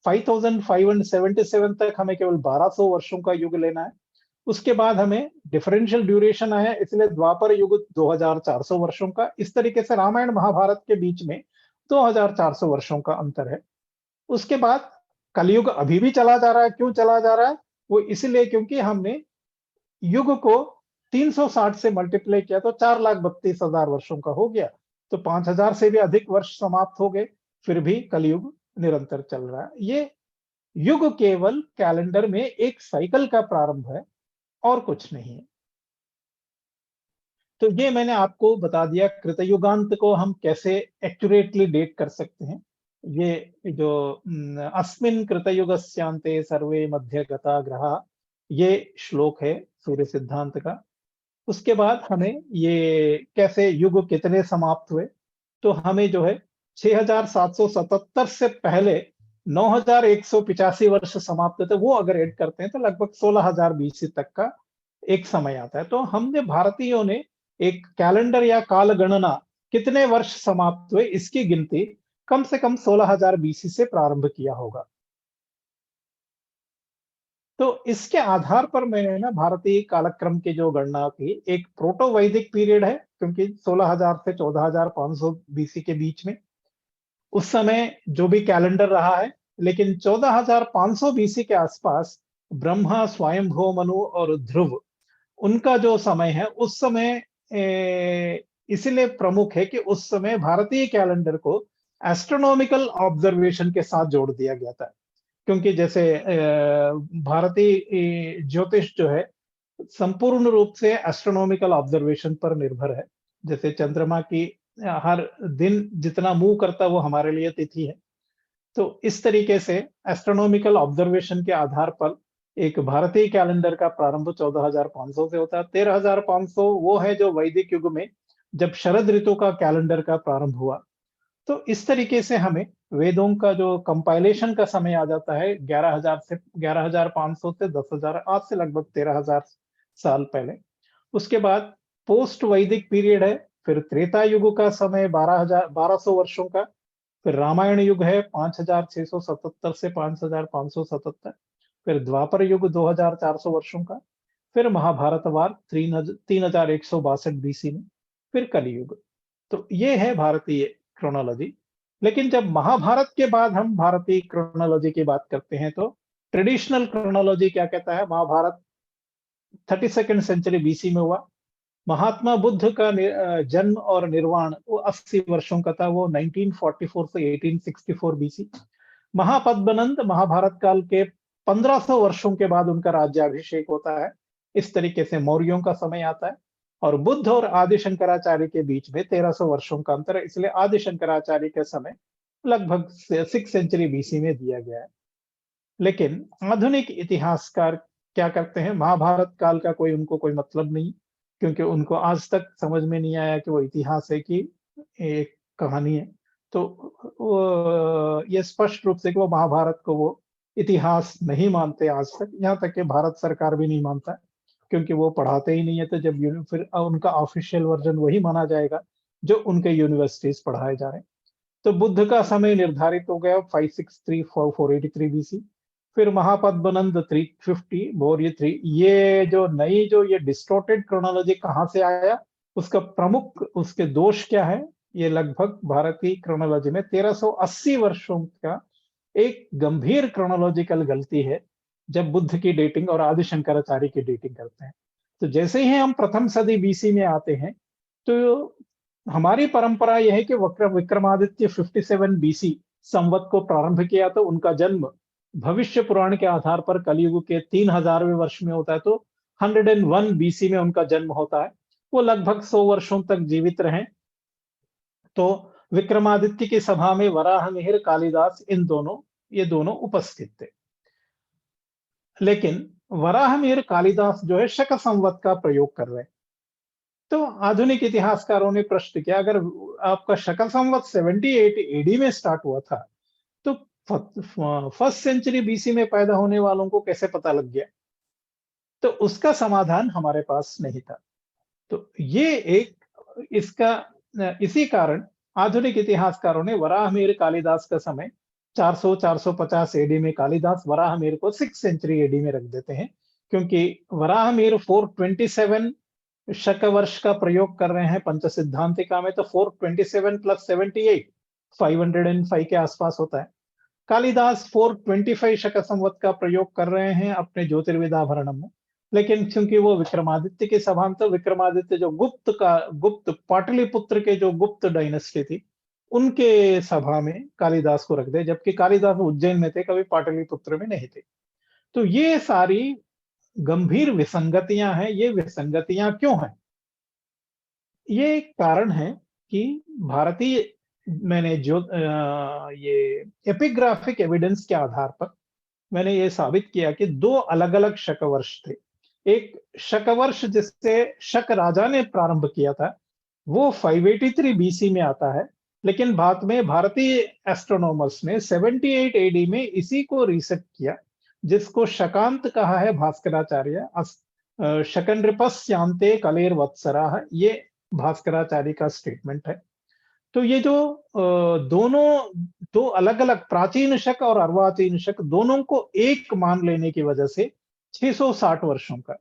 5577 तक हमें केवल 1200 वर्षों का युग लेना है। उसके बाद हमें डिफरेंशियल ड्यूरेशन आया, इसलिए द्वापर युग 2400 वर्षों का। इस तरीके से रामायण महाभारत के बीच में 2400 वर्षों का अंतर है। उसके बाद कलयुग अभी भी चला जा रहा है। क्यों चला जा रहा है? वो इसलिए क्योंकि हमने युग को 360 से मल्टीप्लाई किया, तो 4,32,000 वर्षों का हो गया, तो 5,000 से भी अधिक वर्ष समाप्त हो गए, फिर भी कलयुग निरंतर चल रहा है। ये युग केवल कैलेंडर में एक साइकिल का प्रारंभ है और कुछ नहीं है। तो ये मैंने आपको बता दिया, कृतयुगांत को हम कैसे एक्यूरेटली डेट कर सकते हैं। ये जो अस्मिन् कृतयुगस्यान्ते सर्वे मध्यगता ग्रहा, ये श्लोक है सूर्य सिद्धांत का। उसके बाद हमें ये कैसे युग कितने समाप्त हुए, तो हमें जो है 6777 से पहले 9185 वर्ष समाप्त थे, वो अगर ऐड करते हैं तो लगभग 16000 बीसी तक का एक समय आता है। तो हमने भारतीयों ने एक कैलेंडर या काल गणना कितने वर्ष समाप्त हुए इसकी गिनती कम से कम 16000 बीसी से प्रारंभ किया होगा। तो इसके आधार पर मैंने ना भारतीय कालक्रम की जो गणना की, एक प्रोटो वैदिक पीरियड है, क्योंकि 16000 से 14500 बीसी के बीच में उस समय जो भी कैलेंडर रहा है, लेकिन 14500 बीसी के आसपास ब्रह्मा, स्वयंभू मनु और ध्रुव, उनका जो समय है उस समय इसलिए प्रमुख है कि उस समय भारतीय कैलेंडर को एस्ट्रोनॉमिकल ऑब्जर्वेशन के साथ जोड़ दिया गया था। क्योंकि जैसे भारतीय ज्योतिष जो है संपूर्ण रूप से एस्ट्रोनॉमिकल ऑब्जर्वेशन पर निर्भर है। जैसे चंद्रमा की हर दिन जितना मूव करता है वो हमारे लिए तिथि है। तो इस तरीके से एस्ट्रोनॉमिकल ऑब्जर्वेशन के आधार पर एक भारतीय कैलेंडर का प्रारंभ 14500 से होता है। 13500 वो है जो वैदिक युग में जब शरद ऋतु का कैलेंडर का प्रारंभ हुआ। तो इस तरीके से हमें वेदों का जो कंपाइलेशन का समय आ जाता है 11500 से 10000, आज से लगभग 13000 साल पहले। उसके बाद पोस्ट वैदिक पीरियड है, फिर त्रेता युग का समय 1200 वर्षों का, फिर रामायण युग है 5677 से 5577, फिर द्वापर युग 2400 वर्षों का, फिर महाभारत वार 3162 बीसी में, फिर कलियुग। तो ये है भारतीय क्रोनोलॉजी। लेकिन जब महाभारत के बाद हम भारतीय क्रोनोलॉजी की बात करते हैं तो ट्रेडिशनल क्रोनोलॉजी क्या कहता है? महाभारत 32nd सेंचुरी बीसी में हुआ। महात्मा बुद्ध का जन्म और निर्वाण वो 80 वर्षों का था, वो 1944 से 1864 बीसी। महापद्मनंद महाभारत काल के 1500 वर्षों के बाद उनका राज्याभिषेक होता है। इस तरीके से मौर्यों का समय आता है। और बुद्ध और आदि शंकराचार्य के बीच में 1300 वर्षों का अंतर है, इसलिए आदि शंकराचार्य का समय लगभग 6th सेंचुरी बीसी में दिया गया है। लेकिन आधुनिक इतिहासकार क्या करते हैं? महाभारत काल का उनको कोई मतलब नहीं, क्योंकि उनको आज तक समझ में नहीं आया कि वो इतिहास है कि एक कहानी है। तो ये स्पष्ट रूप से कि वो महाभारत को वो इतिहास नहीं मानते आज तक, यहाँ तक कि भारत सरकार भी नहीं मानता, क्योंकि वो पढ़ाते ही नहीं है। तो जब फिर उनका ऑफिशियल वर्जन वही माना जाएगा जो उनके यूनिवर्सिटीज पढ़ाए जा रहे हैं। तो बुद्ध का समय निर्धारित हो गया 563 483 बीसी, फिर महापद्मनंद 350, मौर्य 3। ये जो नई जो ये डिस्टोर्टेड क्रोनोलॉजी कहाँ से आया, उसका प्रमुख उसके दोष क्या है? ये लगभग भारतीय क्रोनोलॉजी में 1380 वर्षों का एक गंभीर क्रोनोलॉजिकल गलती है, जब बुद्ध की डेटिंग और आदि शंकराचार्य की डेटिंग करते हैं। तो जैसे ही हम प्रथम सदी बीसी में आते हैं तो हमारी परंपरा यह है कि विक्रमादित्य 57 बीसी संवत को प्रारंभ किया, तो उनका जन्म भविष्य पुराण के आधार पर कलयुग के 3000वें वर्ष में होता है। तो 101 बीसी में उनका जन्म होता है। वो लगभग 100 वर्षों तक जीवित रहे। तो विक्रमादित्य की सभा में वराह मिहिर, कालिदास, ये दोनों उपस्थित थे। लेकिन वराह मिहिर, कालिदास जो है शक संवत का प्रयोग कर रहे हैं। तो आधुनिक इतिहासकारों ने प्रश्न किया, अगर आपका शक संवत 78 एडी में स्टार्ट हुआ था तो फर्स्ट सेंचुरी बीसी में पैदा होने वालों को कैसे पता लग गया? तो उसका समाधान हमारे पास नहीं था। तो ये इसी कारण आधुनिक इतिहासकारों ने वराह मिहिर कालिदास का समय 400-450 एडी में कालिदास, वराह मिहिर को 6th सेंचुरी एडी में रख देते हैं, क्योंकि वराह मिहिर 427 शक वर्ष का प्रयोग कर रहे हैं पंच सिद्धांतिका में। तो 427 + 78 505 के आसपास होता है। कालिदास 425 शक संवत का प्रयोग कर रहे हैं अपने ज्योतिर्विदाभरणम में। लेकिन क्योंकि वो विक्रमादित्य की सभा में, तो विक्रमादित्य जो गुप्त पाटलिपुत्र के जो गुप्त डायनेस्टी थी, उनके सभा में कालिदास को रख दे, जबकि कालिदास उज्जैन में थे, कभी पाटलिपुत्र में नहीं थे। तो ये सारी गंभीर विसंगतियां हैं। ये विसंगतियां क्यों हैं? ये कारण है कि भारतीय मैंने जो ये एपिग्राफिक एविडेंस के आधार पर मैंने ये साबित किया कि 2 अलग-अलग शक वर्ष थे। एक शक वर्ष जिससे शक राजा ने प्रारंभ किया था, वो 583 बीसी में आता है, लेकिन बाद में भारतीय एस्ट्रोनॉमर्स ने 78 एडी में इसी को रीसेट किया, जिसको शकांत कहा है भास्कराचार्य। शकनृपस्यांते कलेर वत्सराः, ये भास्कराचार्य का स्टेटमेंट है। तो ये जो दोनों दो अलग अलग प्राचीन शक और अर्वाचीन शक दोनों को एक मान लेने की वजह से 660 वर्षों का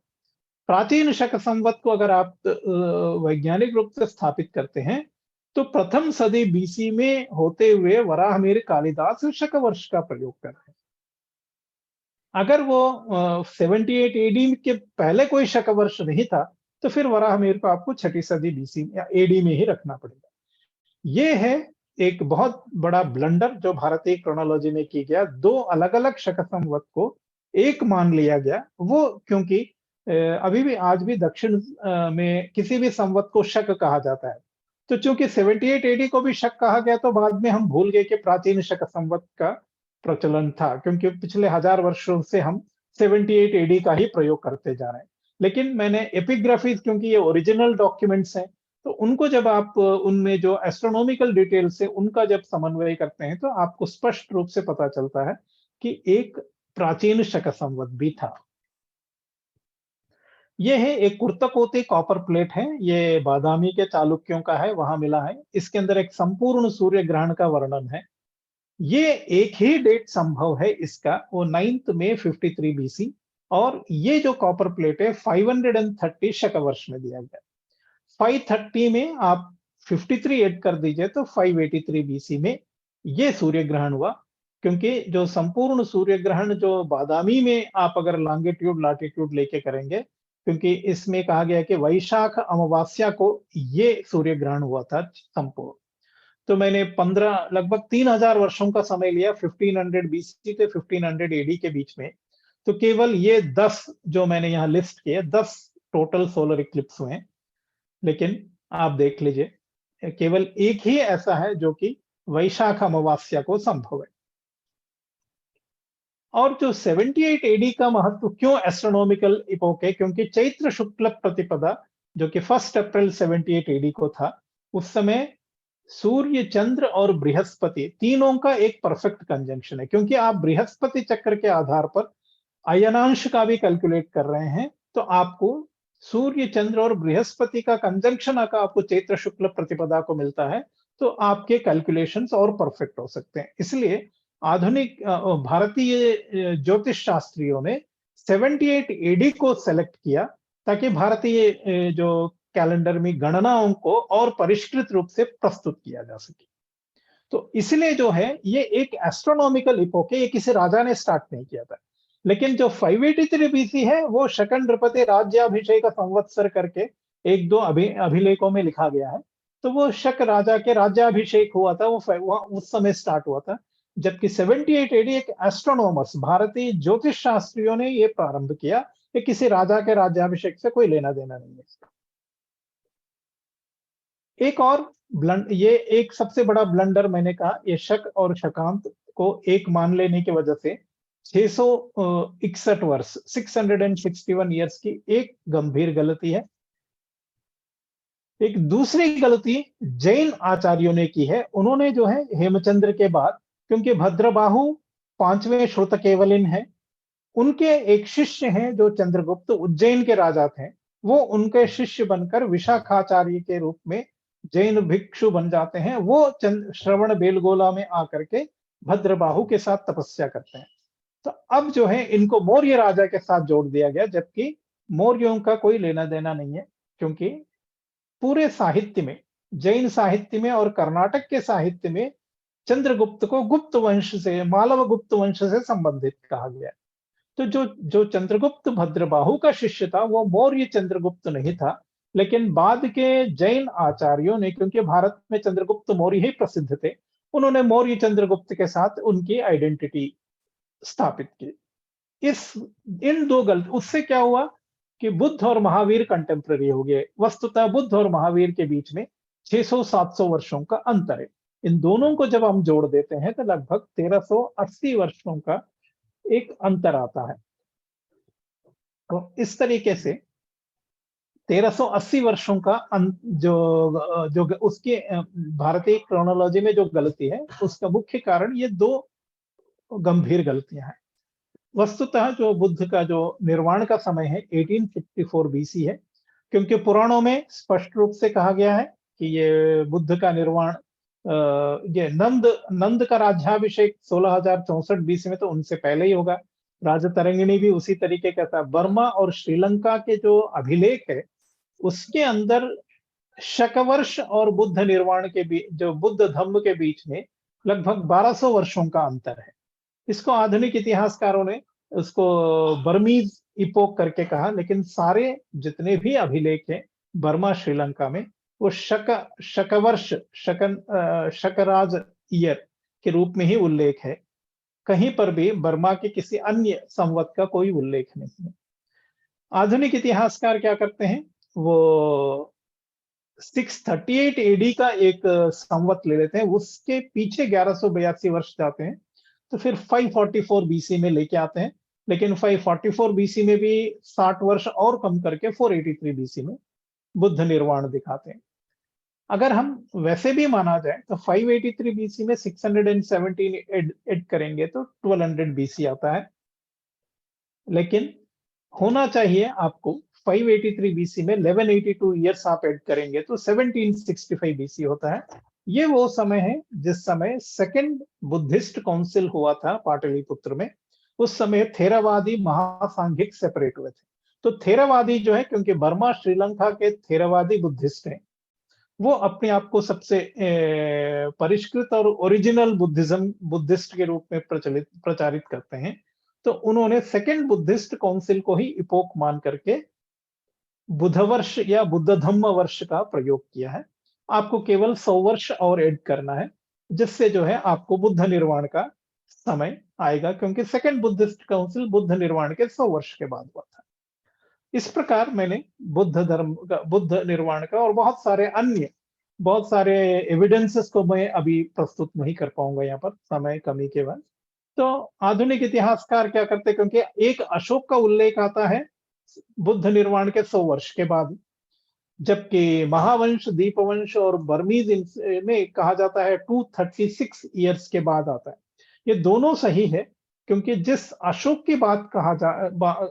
प्राचीन शक संवत को अगर आप वैज्ञानिक रूप से स्थापित करते हैं तो प्रथम सदी बीसी में होते हुए वराहमिहिर कालिदास शक वर्ष का प्रयोग कर रहे हैं। अगर वो 78 एडी के पहले कोई शक वर्ष नहीं था तो फिर वराहमिहिर को आपको छठी सदी बीसी या एडी में ही रखना पड़ेगा। ये है एक बहुत बड़ा ब्लंडर जो भारतीय क्रोनोलॉजी में की गया। दो अलग अलग शक संवत को एक मान लिया गया, वो क्योंकि अभी भी आज भी दक्षिण में किसी भी संवत को शक कहा जाता है। तो चूंकि 78 एडी को भी शक कहा गया तो बाद में हम भूल गए कि प्राचीन शक संवत का प्रचलन था, क्योंकि पिछले 1000 वर्षों से हम 78 एडी का ही प्रयोग करते जा रहे हैं। लेकिन मैंने एपिग्राफीज, क्योंकि ये ओरिजिनल डॉक्यूमेंट्स हैं, तो उनको जब आप उनमें जो एस्ट्रोनॉमिकल डिटेल्स है उनका जब समन्वय करते हैं तो आपको स्पष्ट रूप से पता चलता है कि एक प्राचीन शक संवत भी था। ये है एक कुर्तकोती कॉपर प्लेट है, ये बादामी के चालुक्यों का है, वहां मिला है। इसके अंदर एक संपूर्ण सूर्य ग्रहण का वर्णन है। ये एक ही डेट संभव है इसका, वो 9th में 53 बीसी, और ये जो कॉपर प्लेट है 530 शक वर्ष में दिया गया। 530 में आप 53 ऐड कर दीजिए तो 583 बीसी में ये सूर्य ग्रहण हुआ। क्योंकि जो संपूर्ण सूर्य ग्रहण जो बादामी में आप अगर लॉन्गिट्यूड लैटिट्यूड लेके करेंगे, क्योंकि इसमें कहा गया कि वैशाख अमावस्या को ये सूर्य ग्रहण हुआ था संपूर्ण। तो मैंने लगभग 3000 वर्षों का समय लिया 1500 बीसी से 1500 एडी के बीच में। तो केवल ये 10 जो मैंने यहाँ लिस्ट किए 10 टोटल सोलर इक्लिप्स हुए हैं। लेकिन आप देख लीजिए केवल एक ही ऐसा है जो कि वैशाख अमावस्या को संभव है। और जो 78 एडी का महत्व क्यों एस्ट्रोनॉमिकल इपोक है, क्योंकि चैत्र शुक्ल प्रतिपदा जो कि 1 अप्रैल 78 एडी को था, उस समय सूर्य, चंद्र और बृहस्पति तीनों का एक परफेक्ट कंजंक्शन है। क्योंकि आप बृहस्पति चक्र के आधार पर अयनांश का भी कैलकुलेट कर रहे हैं, तो आपको सूर्य, चंद्र और बृहस्पति का कंजंक्शन का आपको चैत्र शुक्ल प्रतिपदा को मिलता है, तो आपके कैलकुलेशंस और परफेक्ट हो सकते हैं। इसलिए आधुनिक भारतीय ज्योतिष शास्त्रियों ने 78 एडी को सेलेक्ट किया ताकि भारतीय जो कैलेंडर में गणनाओं को और परिष्कृत रूप से प्रस्तुत किया जा सके। तो इसलिए जो है ये एक एस्ट्रोनॉमिकल इपोक है, ये किसी राजा ने स्टार्ट नहीं किया था। लेकिन जो 583 बीसी है वो शकन नृपति राज्याभिषेक संवत्सर करके एक दो अभिलेखों में लिखा गया है। तो वो शक राजा के राज्याभिषेक हुआ था, वो उस समय स्टार्ट हुआ था। जबकि 78 एडी एक एस्ट्रोनॉमर्स, भारतीय ज्योतिष शास्त्रियों ने ये प्रारंभ किया कि किसी राजा के राज्याभिषेक से कोई लेना देना नहीं है इसका। एक और ये एक सबसे बड़ा ब्लंडर मैंने कहा, ये शक और शकांत को एक मान लेने की वजह से 661 वर्ष 661 ईयर्स की एक गंभीर गलती है। एक दूसरी गलती जैन आचार्यों ने की है। उन्होंने जो है हेमचंद्र के बाद, क्योंकि भद्रबाहु 5वें श्रुतकेवलिन है, उनके एक शिष्य हैं जो चंद्रगुप्त उज्जैन के राजा थे, वो उनके शिष्य बनकर विशाखाचार्य के रूप में जैन भिक्षु बन जाते हैं। वो श्रवण बेलगोला में आकर के भद्रबाहु के साथ तपस्या करते हैं। तो अब जो है इनको मौर्य राजा के साथ जोड़ दिया गया, जबकि मौर्यों का कोई लेना देना नहीं है। क्योंकि पूरे साहित्य में, जैन साहित्य में और कर्नाटक के साहित्य में चंद्रगुप्त को गुप्त वंश से, मालव गुप्त वंश से संबंधित कहा गया। तो जो चंद्रगुप्त भद्रबाहु का शिष्य था वो मौर्य चंद्रगुप्त नहीं था। लेकिन बाद के जैन आचार्यों ने, क्योंकि भारत में चंद्रगुप्त मौर्य ही प्रसिद्ध थे, उन्होंने मौर्य चंद्रगुप्त के साथ उनकी आइडेंटिटी स्थापित की। इन दो गलत उससे क्या हुआ कि बुद्ध और महावीर कंटेम्पररी हो गए। वस्तुतः बुद्ध और महावीर के बीच में 600-700 वर्षों का अंतर है। इन दोनों को जब हम जोड़ देते हैं तो लगभग 1380 वर्षों का एक अंतर आता है। तो इस तरीके से 1380 वर्षों का जो उसके भारतीय क्रोनोलॉजी में जो गलती है, उसका मुख्य कारण ये दो गंभीर गलतियां हैं। वस्तुतः जो बुद्ध का जो निर्वाण का समय है 1854 बीसी है, क्योंकि पुराणों में स्पष्ट रूप से कहा गया है कि ये बुद्ध का निर्वाण ये नंद का राज्याभिषेक 1664 बीसी में, तो उनसे पहले ही होगा। राजतरंगिणी भी उसी तरीके का था। बर्मा और श्रीलंका के जो अभिलेख है उसके अंदर शकवर्ष और बुद्ध निर्वाण के बीच, जो बुद्ध धम्म के बीच में लगभग 1200 वर्षों का अंतर है। इसको आधुनिक इतिहासकारों ने उसको बर्मीज इपोक करके कहा, लेकिन सारे जितने भी अभिलेख हैं बर्मा श्रीलंका में वो शकवर्ष शकराज ईयर के रूप में ही उल्लेख है। कहीं पर भी बर्मा के किसी अन्य संवत का कोई उल्लेख नहीं है। आधुनिक इतिहासकार क्या करते हैं, वो 638 एडी का एक संवत ले लेते हैं, उसके पीछे 1182 वर्ष जाते हैं, तो फिर 544 बीसी में लेके आते हैं। लेकिन 544 बीसी में भी 60 वर्ष और कम करके 483 बीसी में बुद्ध निर्वाण दिखाते हैं। अगर हम वैसे भी माना जाए तो 583 बीसी में 617 ऐड करेंगे तो 1200 बीसी आता है। लेकिन होना चाहिए आपको 583 बीसी में 1182 ईयर्स आप ऐड करेंगे तो 1765 बीसी होता है। ये वो समय है जिस समय सेकंड बुद्धिस्ट काउंसिल हुआ था पाटलिपुत्र में। उस समय थेरावादी महासांघिक सेपरेट हुए थे। तो थेरावादी जो है, क्योंकि बर्मा श्रीलंका के थेरावादी बुद्धिस्ट हैं, वो अपने आप को सबसे परिष्कृत और ओरिजिनल बुद्धिस्ट के रूप में प्रचारित करते हैं। तो उन्होंने सेकंड बुद्धिस्ट काउंसिल को ही इपोक मान करके बुधवर्ष या बुद्ध धम्म वर्ष का प्रयोग किया है। आपको केवल 100 वर्ष और ऐड करना है, जिससे जो है आपको बुद्ध निर्वाण का समय आएगा, क्योंकि सेकंड बुद्धिस्ट काउंसिल बुद्ध निर्वाण के 100 वर्ष के बाद हुआ था। इस प्रकार मैंने बुद्ध निर्वाण का और बहुत सारे एविडेंसेस को मैं अभी प्रस्तुत नहीं कर पाऊंगा यहाँ पर, समय कमी के बाद। तो आधुनिक इतिहासकार क्या करते, क्योंकि एक अशोक का उल्लेख आता है बुद्ध निर्वाण के 100 वर्ष के बाद, जबकि महावंश, दीपवंश और बर्मीज में कहा जाता है 236 ईयर्स के बाद आता है। ये दोनों सही है, क्योंकि जिस अशोक की बात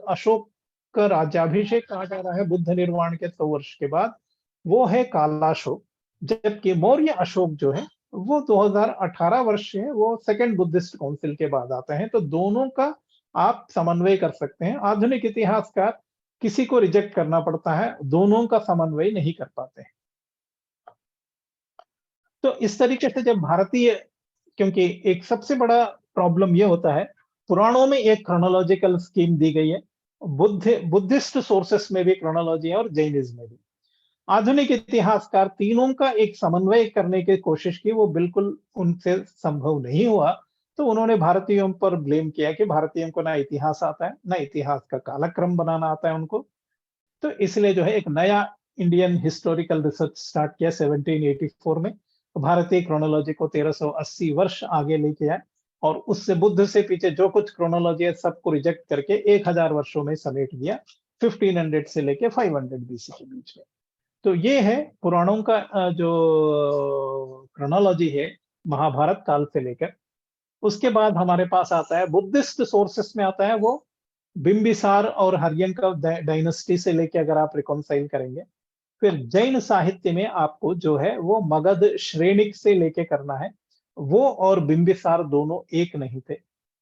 अशोक का राज्याभिषेक कहा जा रहा है बुद्ध निर्वाण के 100 वर्ष के बाद, वो है कालाशोक, जबकि मौर्य अशोक जो है वो 2018 वर्ष है, वो सेकंड बुद्धिस्ट काउंसिल के बाद आता है। तो दोनों का आप समन्वय कर सकते हैं। आधुनिक इतिहासकार किसी को रिजेक्ट करना पड़ता है, दोनों का समन्वय नहीं कर पाते हैं। तो इस तरीके से जब भारतीय, क्योंकि एक सबसे बड़ा प्रॉब्लम यह होता है, पुराणों में एक क्रोनोलॉजिकल स्कीम दी गई है, बुद्धिस्ट सोर्सेस में भी क्रोनोलॉजी है और जैनिज्म में भी। आधुनिक इतिहासकार तीनों का एक समन्वय करने की कोशिश की, वो बिल्कुल उनसे संभव नहीं हुआ। तो उन्होंने भारतीयों पर ब्लेम किया कि भारतीयों को ना इतिहास आता है, ना इतिहास का कालक्रम बनाना आता है उनको। तो इसलिए जो है एक नया इंडियन हिस्टोरिकल रिसर्च स्टार्ट किया 1784 में। भारतीय क्रोनोलॉजी को 1380 वर्ष आगे लेके आए और उससे बुद्ध से पीछे जो कुछ क्रोनोलॉजी है सबको रिजेक्ट करके 1000 वर्षों में समेट दिया, 1500 से लेके 500 बीसी के बीच में। तो ये है पुराणों का जो क्रोनोलॉजी है महाभारत काल से लेकर। उसके बाद हमारे पास आता है बुद्धिस्ट सोर्सेस में आता है वो बिंबिसार और हर्यंका डायनेस्टी से लेके अगर आप रिकॉन्साइल करेंगे। फिर जैन साहित्य में आपको जो है वो मगध श्रेणिक से लेके करना है। वो और बिंबिसार दोनों एक नहीं थे।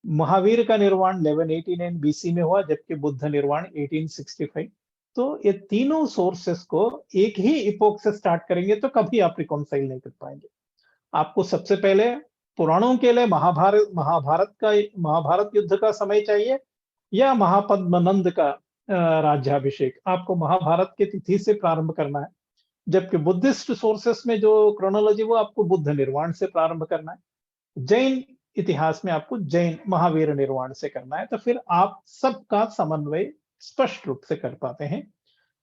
महावीर का निर्वाण 1189 बीसी में हुआ, जबकि बुद्ध निर्वाण 1865। तो ये तीनों सोर्सेस को एक ही इपोक से स्टार्ट करेंगे तो कभी आप रिकॉन्साइल नहीं कर पाएंगे। आपको सबसे पहले पुराणों के लिए महाभारत युद्ध का समय चाहिए या महापद्मनंद का राज्याभिषेक। आपको महाभारत की तिथि से प्रारंभ करना है, जबकि बुद्धिस्ट सोर्सेस में जो क्रोनोलॉजी वो आपको बुद्ध निर्वाण से प्रारंभ करना है। जैन इतिहास में आपको जैन महावीर निर्वाण से करना है। तो फिर आप सबका समन्वय स्पष्ट रूप से कर पाते हैं।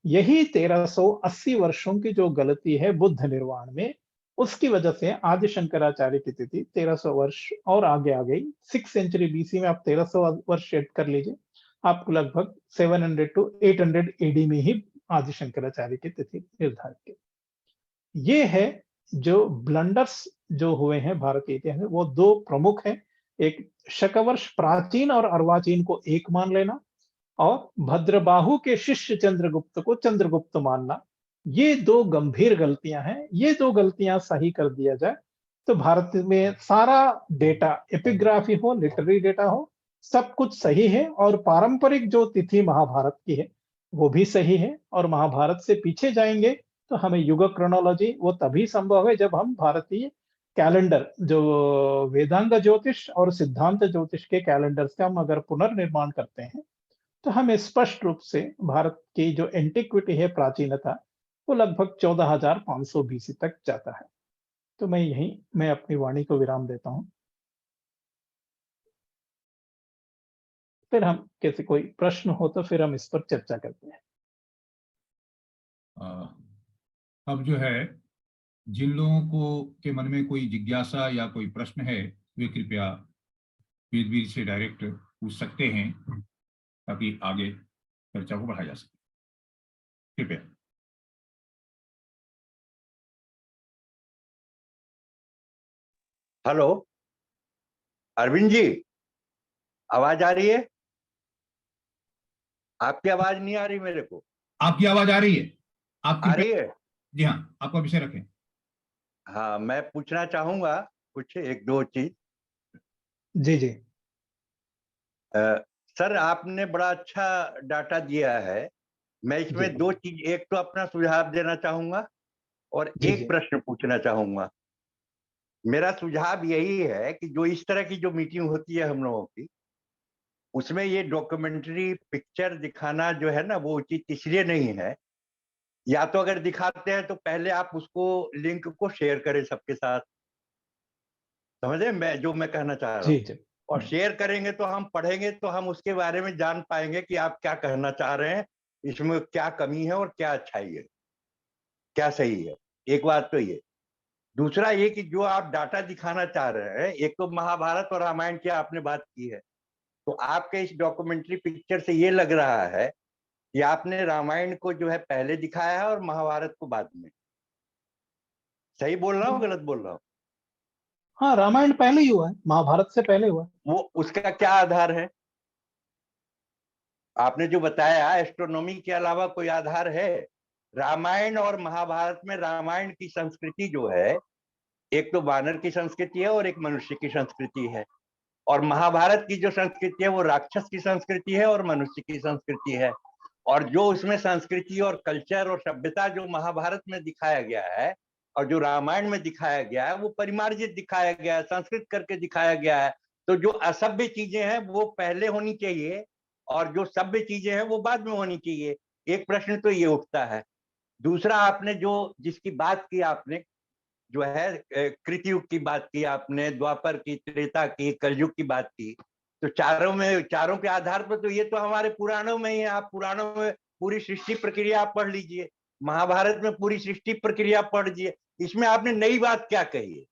यही 1380 वर्षों की जो गलती है बुद्ध निर्वाण में, उसकी वजह से आदि शंकराचार्य की तिथि 1300 वर्ष और आगे आ गई। 6th सेंचुरी बीसी में आप 1300 वर्ष ऐड कर लीजिए, आपको लगभग 700 to 800 एडी में ही आदि शंकराचार्य की तिथि निर्धारित की। ये है जो ब्लंडर्स जो हुए हैं भारतीय इतिहास में, वो दो प्रमुख हैं। एक शकवर्ष प्राचीन और अर्वाचीन को एक मान लेना, और भद्रबाहु के शिष्य चंद्रगुप्त को चंद्रगुप्त मानना। ये दो गंभीर गलतियां हैं। ये दो गलतियां सही कर दिया जाए तो भारत में सारा डेटा, एपिग्राफी हो, लिटरेरी डेटा हो, सब कुछ सही है। और पारंपरिक जो तिथि महाभारत की है वो भी सही है। और महाभारत से पीछे जाएंगे तो हमें युग क्रोनोलॉजी वो तभी संभव है जब हम भारतीय कैलेंडर, जो वेदांग ज्योतिष और सिद्धांत ज्योतिष के कैलेंडर्स का हम अगर पुनर्निर्माण करते हैं तो हमें स्पष्ट रूप से भारत की जो एंटिक्विटी है, प्राचीनता, वो लगभग 14,500 बीसी तक जाता है। तो मैं अपनी वाणी को विराम देता हूं। फिर हम कैसे कोई प्रश्न हो तो फिर हम इस पर चर्चा करते हैं। अब जो है, जिन लोगों को के मन में कोई जिज्ञासा या कोई प्रश्न है वे कृपया वेदवीर से डायरेक्ट पूछ सकते हैं ताकि आगे चर्चा को बढ़ाया जा सके। कृपया। हेलो अरविंद जी, आवाज आ रही है? आपकी आवाज नहीं आ रही मेरे को। आपकी आवाज आ रही है? आपकी आ रही है? जी हाँ, आपका विषय रखें। हाँ, मैं पूछना चाहूंगा कुछ एक दो चीज। जी जी। सर, आपने बड़ा अच्छा डाटा दिया है। मैं इसमें दो चीज, एक तो अपना सुझाव देना चाहूंगा और एक प्रश्न पूछना चाहूंगा। मेरा सुझाव यही है कि जो इस तरह की जो मीटिंग होती है हम लोगों की, उसमें ये डॉक्यूमेंट्री पिक्चर दिखाना जो है ना, वो उचित इसलिए नहीं है। या तो अगर दिखाते हैं तो पहले आप उसको लिंक को शेयर करें सबके साथ, समझे मैं कहना चाह रहा हूँ। और शेयर करेंगे तो हम पढ़ेंगे तो हम उसके बारे में जान पाएंगे कि आप क्या कहना चाह रहे हैं, इसमें क्या कमी है और क्या अच्छाई है, क्या सही है। एक बात तो ये। दूसरा ये कि जो आप डाटा दिखाना चाह रहे हैं, एक तो महाभारत और रामायण की आपने बात की है, तो आपके इस डॉक्यूमेंट्री पिक्चर से ये लग रहा है कि आपने रामायण को जो है पहले दिखाया है और महाभारत को बाद में। सही बोल रहा हूँ, गलत बोल रहा हूँ? हाँ, रामायण पहले ही हुआ है, महाभारत से पहले हुआ है। वो उसका क्या आधार है? आपने जो बताया एस्ट्रोनॉमी के अलावा कोई आधार है? रामायण और महाभारत में रामायण की संस्कृति जो है, एक तो वानर की संस्कृति है और एक मनुष्य की संस्कृति है। और महाभारत की जो संस्कृति है वो राक्षस की संस्कृति है और मनुष्य की संस्कृति है। और जो उसमें संस्कृति और कल्चर और सभ्यता जो महाभारत में दिखाया गया है और जो रामायण में दिखाया गया है, वो परिमार्जित दिखाया गया है, संस्कृत करके दिखाया गया है। तो जो असभ्य चीजें हैं वो पहले होनी चाहिए और जो सभ्य चीजें हैं वो बाद में होनी चाहिए। एक प्रश्न तो ये उठता है। दूसरा, आपने जो जिसकी बात की, आपने जो है कृतयुग की बात की, आपने द्वापर की, त्रेता की, कलयुग की बात की, तो चारों के आधार पर तो ये तो हमारे पुराणों में ही है। आप पुराणों में पूरी सृष्टि प्रक्रिया पढ़ लीजिए, महाभारत में पूरी सृष्टि प्रक्रिया पढ़ लीजिए, इसमें आपने नई बात क्या कही है?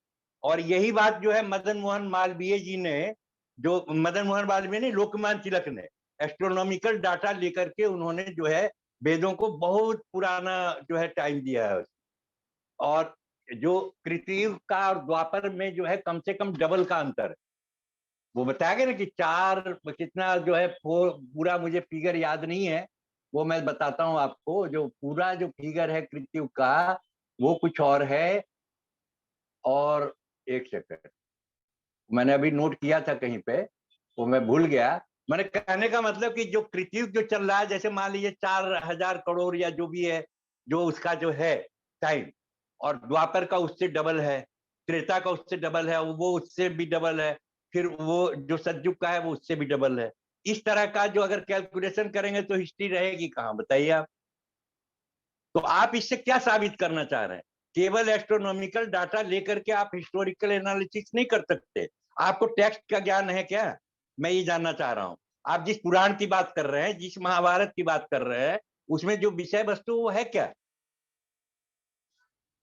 और यही बात जो है मदन मोहन मालवीय जी ने, जो मदन मोहन मालवीय ने, लोकमान्य तिलक ने एस्ट्रोनॉमिकल डाटा लेकर के उन्होंने जो है वेदों को बहुत पुराना जो है टाइम दिया है। और जो कृतयुग का और द्वापर में जो है कम से कम डबल का अंतर है। वो बताया गया ना कि 4 कितना जो है, पूरा मुझे फिगर याद नहीं है, वो मैं बताता हूँ आपको। जो पूरा जो फिगर है कृतयुग का वो कुछ और है। और एक सेकंड, मैंने अभी नोट किया था कहीं पे, वो मैं भूल गया। मैंने कहने का मतलब कि जो कृतयुग जो चल रहा है, जैसे मान लीजिए 4,000 करोड़ या जो भी है, जो उसका जो है टाइम, और द्वापर का उससे डबल है, त्रेता का उससे डबल है, वो उससे भी डबल है, फिर वो जो सतयुग का है वो उससे भी डबल है। इस तरह का जो अगर कैलकुलेशन करेंगे तो हिस्ट्री रहेगी कहाँ, बताइए आप। तो आप इससे क्या साबित करना चाह रहे हैं? केवल एस्ट्रोनॉमिकल डाटा लेकर के आप हिस्टोरिकल एनालिसिस नहीं कर सकते। आपको टेक्स्ट का ज्ञान है क्या? मैं ये जानना चाह रहा हूँ। आप जिस पुराण की बात कर रहे हैं, जिस महाभारत की बात कर रहे हैं, उसमें जो विषय वस्तु वो है क्या?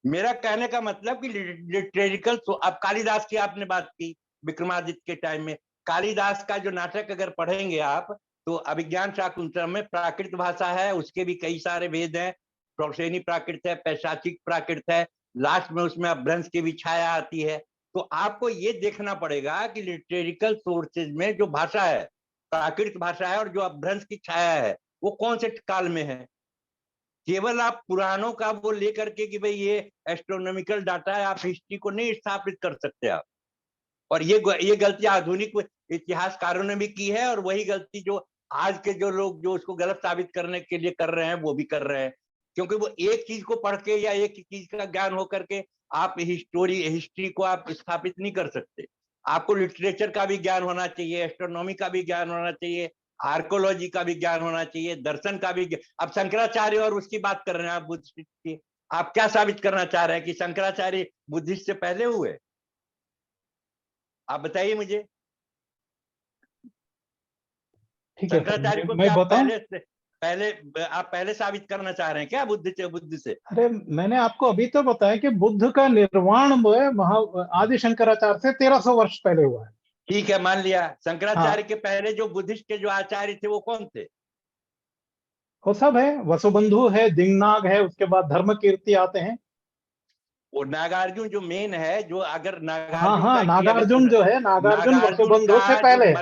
मेरा कहने का मतलब कि लिटरेरिकल, तो अब कालिदास की आपने बात की, विक्रमादित्य के टाइम में कालिदास का जो नाटक अगर पढ़ेंगे आप, तो अभिज्ञान शाकुंतलम में प्राकृत भाषा है, उसके भी कई सारे भेद हैं। प्रोसेनी प्राकृत है, पैशाचिक प्राकृत है, लास्ट में उसमें अपभ्रंश की भी छाया आती है। तो आपको ये देखना पड़ेगा कि लिटरेरिकल सोर्सेज में जो भाषा है, प्राकृत भाषा है, और जो अपभ्रंश की छाया है, वो कौन से काल में है। केवल आप पुराणों का वो लेकर के कि भाई ये एस्ट्रोनॉमिकल डाटा है, आप हिस्ट्री को नहीं स्थापित कर सकते आप। और ये गलती आधुनिक इतिहासकारों ने भी की है, और वही गलती जो आज के जो लोग जो उसको गलत साबित करने के लिए कर रहे हैं वो भी कर रहे हैं। क्योंकि वो एक चीज को पढ़ के या एक चीज का ज्ञान हो करके आप हिस्ट्री को आप स्थापित नहीं कर सकते। आपको लिटरेचर का भी ज्ञान होना चाहिए, एस्ट्रोनॉमी का भी ज्ञान होना चाहिए, आर्कोलॉजी का भी ज्ञान होना चाहिए, दर्शन का भी अब शंकराचार्य और उसकी बात कर रहे हैं आप बुद्धिस्ट की, आप क्या साबित करना चाह रहे हैं कि शंकराचार्य बुद्धिस्ट से पहले हुए? आप बताइए मुझे। ठीक है, शंकराचार्य को मैं क्या बताऊं? आप पहले साबित करना चाह रहे हैं क्या बुद्ध से? अरे मैंने आपको अभी तो बताया कि बुद्ध का निर्वाण आदि शंकराचार्य से 1300 वर्ष पहले हुआ है। ठीक है, मान लिया। शंकराचार्य हाँ, के पहले जो बुद्धिस्ट के जो आचार्य थे वो कौन थे? वो सब है, वसुबंधु है, दिंगनाग है, उसके बाद धर्म कीर्ति आते हैं। वो नागार्जुन जो मेन है, जो अगर हाँ नागार्जुन हाँ, का नागार्जुन जो है, नागार्जुन वसुबंधु से का जो पहले है।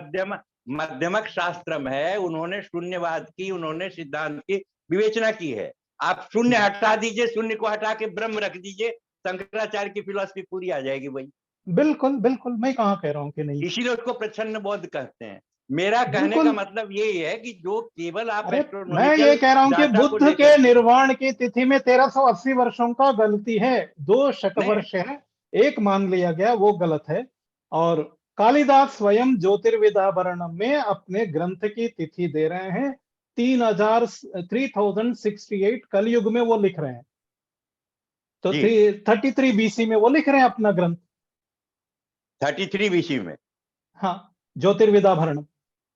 मध्यमक शास्त्रम है, उन्होंने शून्यवाद की, उन्होंने सिद्धांत की विवेचना की है। आप शून्य हटा दीजिए, शून्य को हटा के ब्रह्म रख दीजिए, शंकराचार्य की फिलॉसफी पूरी आ जाएगी भाई। बिल्कुल बिल्कुल, मैं कहाँ कह रहा हूँ कि नहीं। इसीलिए उसको प्रच्छन्न बौद्ध कहते हैं। मेरा कहने का बिल्कुल। मतलब यही है कि जो केवल आप अरे मैं एस्ट्रोनॉमिकल ये कह रहा हूँ कि डाटा को बुद्ध लेकर के के निर्वाण की तिथि में 1380 वर्षों का गलती है, 2 नहीं, शतवर्ष है, एक मान लिया गया, वो गलत है। और कालिदास स्वयं ज्योतिर्विदाभरणम में अपने ग्रंथ की तिथि दे रहे हैं 3068 कलयुग में वो लिख रहे हैं। तो जी 33 बीसी में वो लिख रहे हैं अपना ग्रंथ। 33 BC में। हाँ, ज्योतिर्विदाभरणम।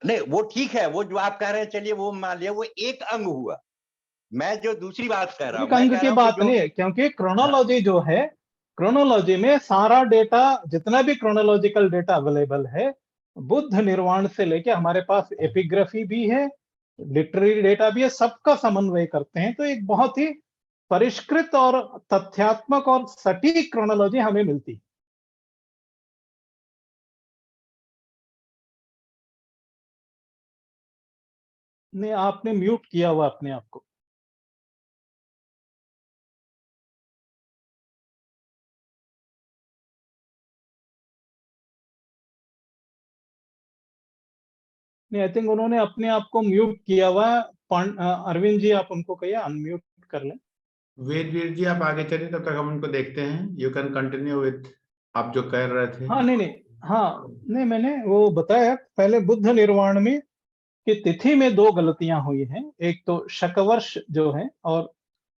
नहीं वो ठीक है, वो जो आप कह रहे हैं चलिए वो मान लिया, वो एक अंग हुआ। मैं जो दूसरी बात कह रहा हूं, एक मैं अंग कह की रहा हूं कि बात जो नहीं है, क्योंकि हाँ, क्रोनोलॉजी जो है, क्रोनोलॉजी में सारा डेटा, जितना भी क्रोनोलॉजिकल डेटा अवेलेबल है, बुद्ध निर्वाण से लेके हमारे पास एपिग्राफी भी है, लिटरेरी डेटा भी है, सबका समन्वय करते हैं, तो एक बहुत ही परिष्कृत और तथ्यात्मक और सटीक क्रोनोलॉजी हमें मिलती है। नहीं, आपने म्यूट किया हुआ अपने आप को। नहीं, आई थिंक उन्होंने अपने आप को म्यूट किया हुआ है। अरविंद जी, आप उनको कहिए अनम्यूट कर लें। वेद वीर जी आप आगे चलिए, तब तक हम उनको देखते हैं। यू कैन कंटिन्यू विथ आप जो कह रहे थे। हाँ, नहीं, हाँ, नहीं, मैंने वो बताया पहले, बुद्ध निर्वाण में कि तिथि में 2 गलतियां हुई हैं। एक तो शकवर्ष जो है, और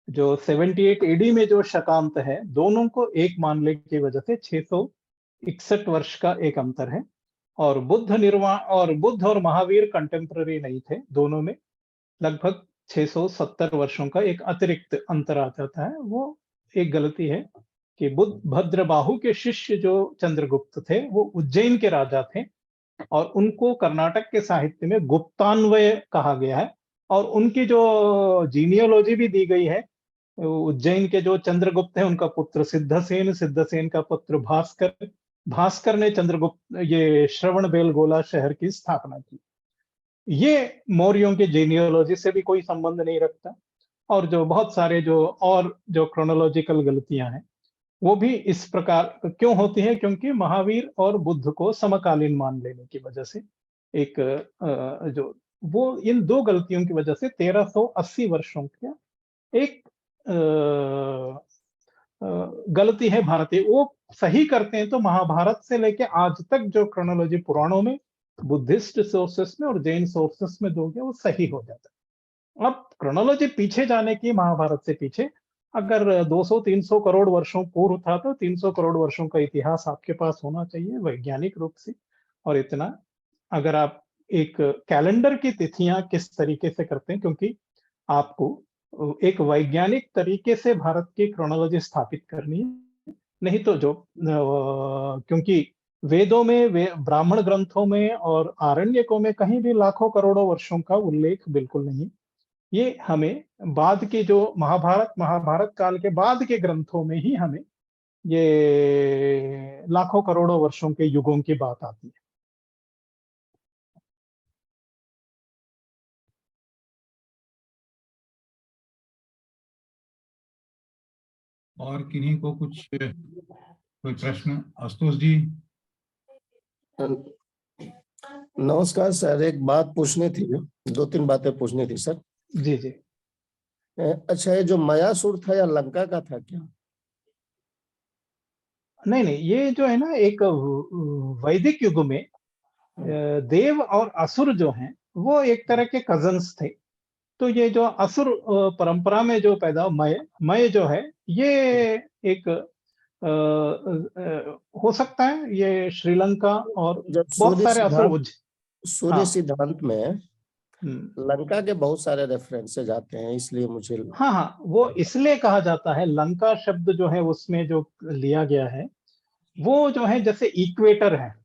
जो 78 एडी में जो शकांत है, दोनों को एक मानने की वजह से 661 वर्ष का एक अंतर है। और बुद्ध निर्वाण और बुद्ध और महावीर कंटेम्पररी नहीं थे, दोनों में लगभग 670 वर्षों का एक अतिरिक्त अंतर आ जाता है। वो एक गलती है कि बुद्ध भद्रबाहु के शिष्य जो चंद्रगुप्त थे, वो उज्जैन के राजा थे, और उनको कर्नाटक के साहित्य में गुप्तान्वय कहा गया है। और उनकी जो जीनियोलॉजी भी दी गई है, उज्जैन के जो चंद्रगुप्त है, उनका पुत्र सिद्धसेन, सिद्धसेन का पुत्र भास्कर, भास्कर ने चंद्रगुप्त ये श्रवण बेलगोला शहर की स्थापना की। ये मौर्यों के जीनियोलॉजी से भी कोई संबंध नहीं रखता। और जो बहुत सारे जो क्रोनोलॉजिकल गलतियां हैं, वो भी इस प्रकार क्यों होती है, क्योंकि महावीर और बुद्ध को समकालीन मान लेने की वजह से एक जो वो इन 2 गलतियों की वजह से 1380 वर्षों का एक गलती है भारतीय, वो सही करते हैं तो महाभारत से लेके आज तक जो क्रोनोलॉजी पुराणों में, बुद्धिस्ट सोर्सेस में और जैन सोर्सेस में दोगे, वो सही हो जाता है। अब क्रोनोलॉजी पीछे जाने की, महाभारत से पीछे अगर 200-300 करोड़ वर्षों पूर्व था, तो 300 करोड़ वर्षों का इतिहास आपके पास होना चाहिए वैज्ञानिक रूप से। और इतना, अगर आप एक कैलेंडर की तिथियां किस तरीके से करते हैं, क्योंकि आपको एक वैज्ञानिक तरीके से भारत की क्रोनोलॉजी स्थापित करनी है, नहीं तो जो क्योंकि वेदों में, ब्राह्मण ग्रंथों में और आरण्यकों में कहीं भी लाखों करोड़ों वर्षों का उल्लेख बिल्कुल नहीं। ये हमें बाद के जो महाभारत काल के बाद के ग्रंथों में ही हमें ये लाखों करोड़ों वर्षों के युगों की बात आती है। और किन्हीं को कुछ कोई प्रश्न? आशुतोष जी। नमस्कार सर, एक बात पूछनी थी, 2-3 बातें पूछनी थी सर। जी जी। अच्छा, ये जो मायासुर था या लंका का था क्या? नहीं नहीं, ये जो है ना, एक वैदिक युग में देव और असुर जो हैं वो एक तरह के कजन्स थे। तो ये जो असुर परंपरा में जो पैदा मय जो है, ये एक हो सकता है ये श्रीलंका और जब बहुत सारे असुर सूर्य हाँ। सिद्धांत में लंका के बहुत सारे रेफरेंसेज आते हैं, इसलिए मुझे हाँ हाँ, वो इसलिए कहा जाता है, लंका शब्द जो है उसमें जो लिया गया है वो जो है जैसे इक्वेटर है।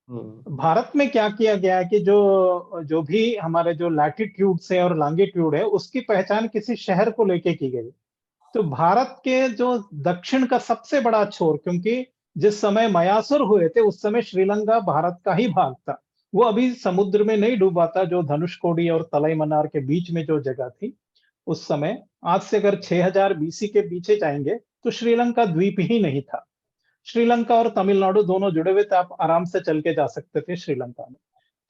भारत में क्या किया गया है कि जो भी हमारे जो लैटिट्यूड है और लॉन्गिट्यूड है उसकी पहचान किसी शहर को लेके की गई। तो भारत के जो दक्षिण का सबसे बड़ा छोर, क्योंकि जिस समय मयासुर हुए थे उस समय श्रीलंका भारत का ही भाग था, वो अभी समुद्र में नहीं डूबा था। जो धनुषकोडी और तलैमन्नार के बीच में जो जगह थी उस समय, आज से अगर 6000 बीसी के पीछे जाएंगे तो श्रीलंका द्वीप ही नहीं था। श्रीलंका और तमिलनाडु दोनों जुड़े हुए थे, आप आराम से चल के जा सकते थे श्रीलंका में।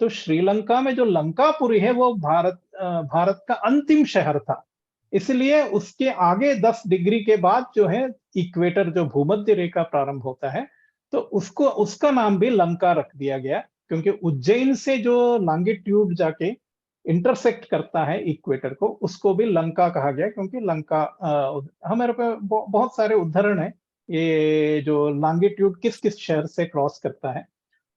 तो श्रीलंका में जो लंकापुरी है वो भारत का अंतिम शहर था। इसलिए उसके आगे 10 डिग्री के बाद जो है इक्वेटर, जो भूमध्य रेखा प्रारंभ होता है, तो उसका नाम भी लंका रख दिया गया, क्योंकि उज्जैन से जो लॉन्गिट्यूड जाके इंटरसेक्ट करता है इक्वेटर को, उसको भी लंका कहा गया। क्योंकि लंका हमारे पे बहुत सारे उदाहरण है, ये जो लॉन्गिट्यूड किस किस शहर से क्रॉस करता है,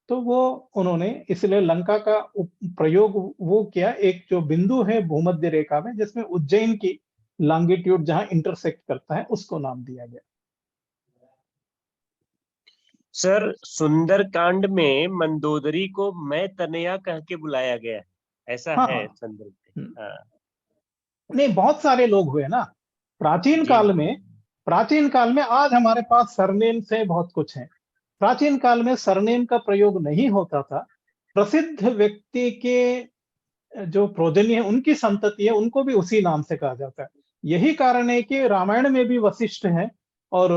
तो वो उन्होंने इसलिए लंका का प्रयोग वो किया, एक जो बिंदु है भूमध्य रेखा में जिसमें उज्जैन की लॉन्गिट्यूड जहां इंटरसेक्ट करता है उसको नाम दिया गया। सर, सुंदरकांड में मंदोदरी को मैं तनया कह के बुलाया गया, ऐसा हाँ, है हाँ। संदर्भ में। हाँ। नहीं, बहुत सारे लोग हुए ना प्राचीन काल में। आज हमारे पास सरनेम से बहुत कुछ है। प्राचीन काल में सरनेम का प्रयोग नहीं होता था। प्रसिद्ध व्यक्ति के जो प्रोजनी है, उनकी संतति है, उनको भी उसी नाम से कहा जाता है। यही कारण है कि रामायण में भी वशिष्ठ है, और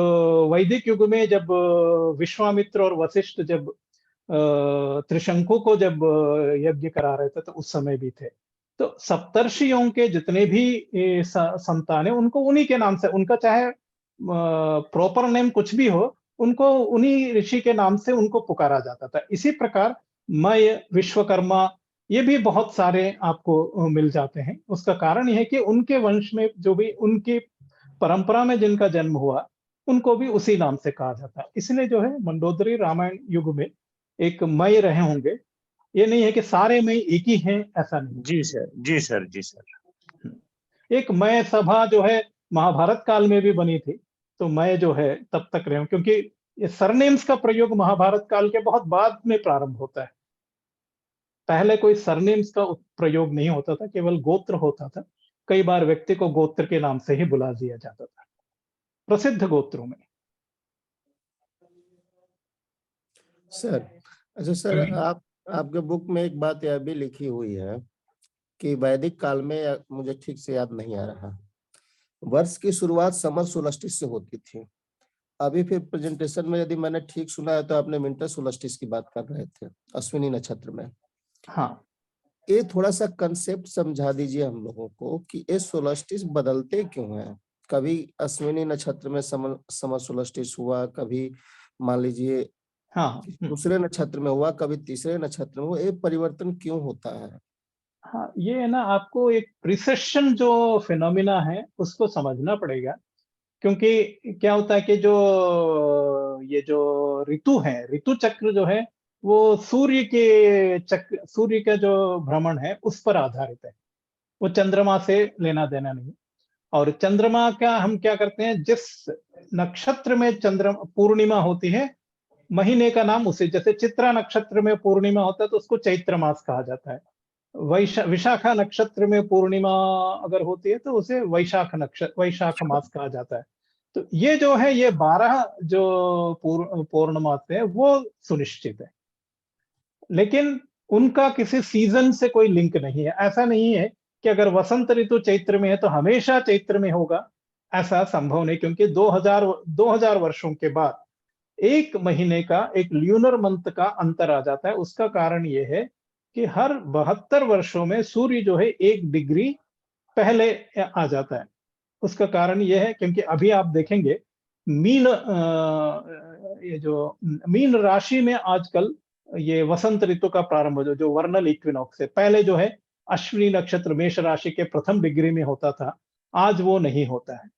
वैदिक युग में जब विश्वामित्र और वशिष्ठ जब त्रिशंकु को जब यज्ञ करा रहे थे तो उस समय भी थे। तो सप्तर्षियों के जितने भी संतान है उनको उन्हीं के नाम से, उनका चाहे प्रॉपर नेम कुछ भी हो, उनको उन्हीं ऋषि के नाम से उनको पुकारा जाता था। इसी प्रकार मय, विश्वकर्मा, ये भी बहुत सारे आपको मिल जाते हैं। उसका कारण यह है कि उनके वंश में जो भी उनकी परंपरा में जिनका जन्म हुआ उनको भी उसी नाम से कहा जाता है। इसलिए जो है मंडोदरी रामायण युग में एक मय रहे होंगे। ये नहीं है कि सारे मय एक ही हैं, ऐसा नहीं। जी सर, जी सर, जी सर। एक मय सभा जो है महाभारत काल में भी बनी थी, तो मय जो है तब तक रहे, क्योंकि ये सरनेम्स का प्रयोग महाभारत काल के बहुत बाद में प्रारंभ होता है। पहले कोई सरनेम्स का प्रयोग नहीं होता था, केवल गोत्र होता था। कई बार व्यक्ति को गोत्र के नाम से ही बुला दिया जाता था प्रसिद्ध गोत्रों में। सर, अच्छा सर, आपके बुक में एक बात यह भी लिखी हुई है कि वैदिक काल में, मुझे ठीक से याद नहीं आ रहा, वर्ष की शुरुआत समर सोलस्टिस से होती थी। अभी फिर प्रेजेंटेशन में यदि मैंने ठीक सुना है तो आपने विंटर सोलस्टिस की बात कर रहे थे अश्विनी नक्षत्र में। हाँ, ये थोड़ा सा कंसेप्ट समझा दीजिए हम लोगों को कि ये सोलस्टिस बदलते क्यों हैं। कभी अश्विनी नक्षत्र में समर सोलस्टिस हुआ, कभी मान लीजिए हाँ, दूसरे नक्षत्र में हुआ, कभी तीसरे नक्षत्र में हुआ। ये परिवर्तन क्यों होता है? हाँ, ये है ना, आपको एक प्रिसेशन जो फिनोमिना है उसको समझना पड़ेगा। क्योंकि क्या होता है कि ये जो ऋतु है, ऋतु चक्र जो है वो सूर्य का जो भ्रमण है उस पर आधारित है। वो चंद्रमा से लेना देना नहीं। और चंद्रमा का हम क्या करते हैं, जिस नक्षत्र में चंद्रमा पूर्णिमा होती है महीने का नाम उसे, जैसे चित्रा नक्षत्र में पूर्णिमा होता है तो उसको चैत्र मास कहा जाता है। विशाखा नक्षत्र में पूर्णिमा अगर होती है तो उसे वैशाख मास कहा जाता है। तो ये जो है, ये 12 जो पूर्णमास है वो सुनिश्चित है, लेकिन उनका किसी सीजन से कोई लिंक नहीं है। ऐसा नहीं है कि अगर वसंत ऋतु चैत्र में है तो हमेशा चैत्र में होगा, ऐसा संभव नहीं, क्योंकि 2000 वर्षों के बाद एक महीने का, एक ल्यूनर मंथ का अंतर आ जाता है। उसका कारण यह है कि हर 72 वर्षों में सूर्य जो है 1 डिग्री पहले आ जाता है। उसका कारण यह है क्योंकि अभी आप देखेंगे ये जो मीन राशि में आजकल ये वसंत ऋतु का प्रारंभ हो, जो वर्नल इक्विनॉक्स है, पहले जो है अश्विनी नक्षत्र मेष राशि के प्रथम डिग्री में होता था, आज वो नहीं होता है।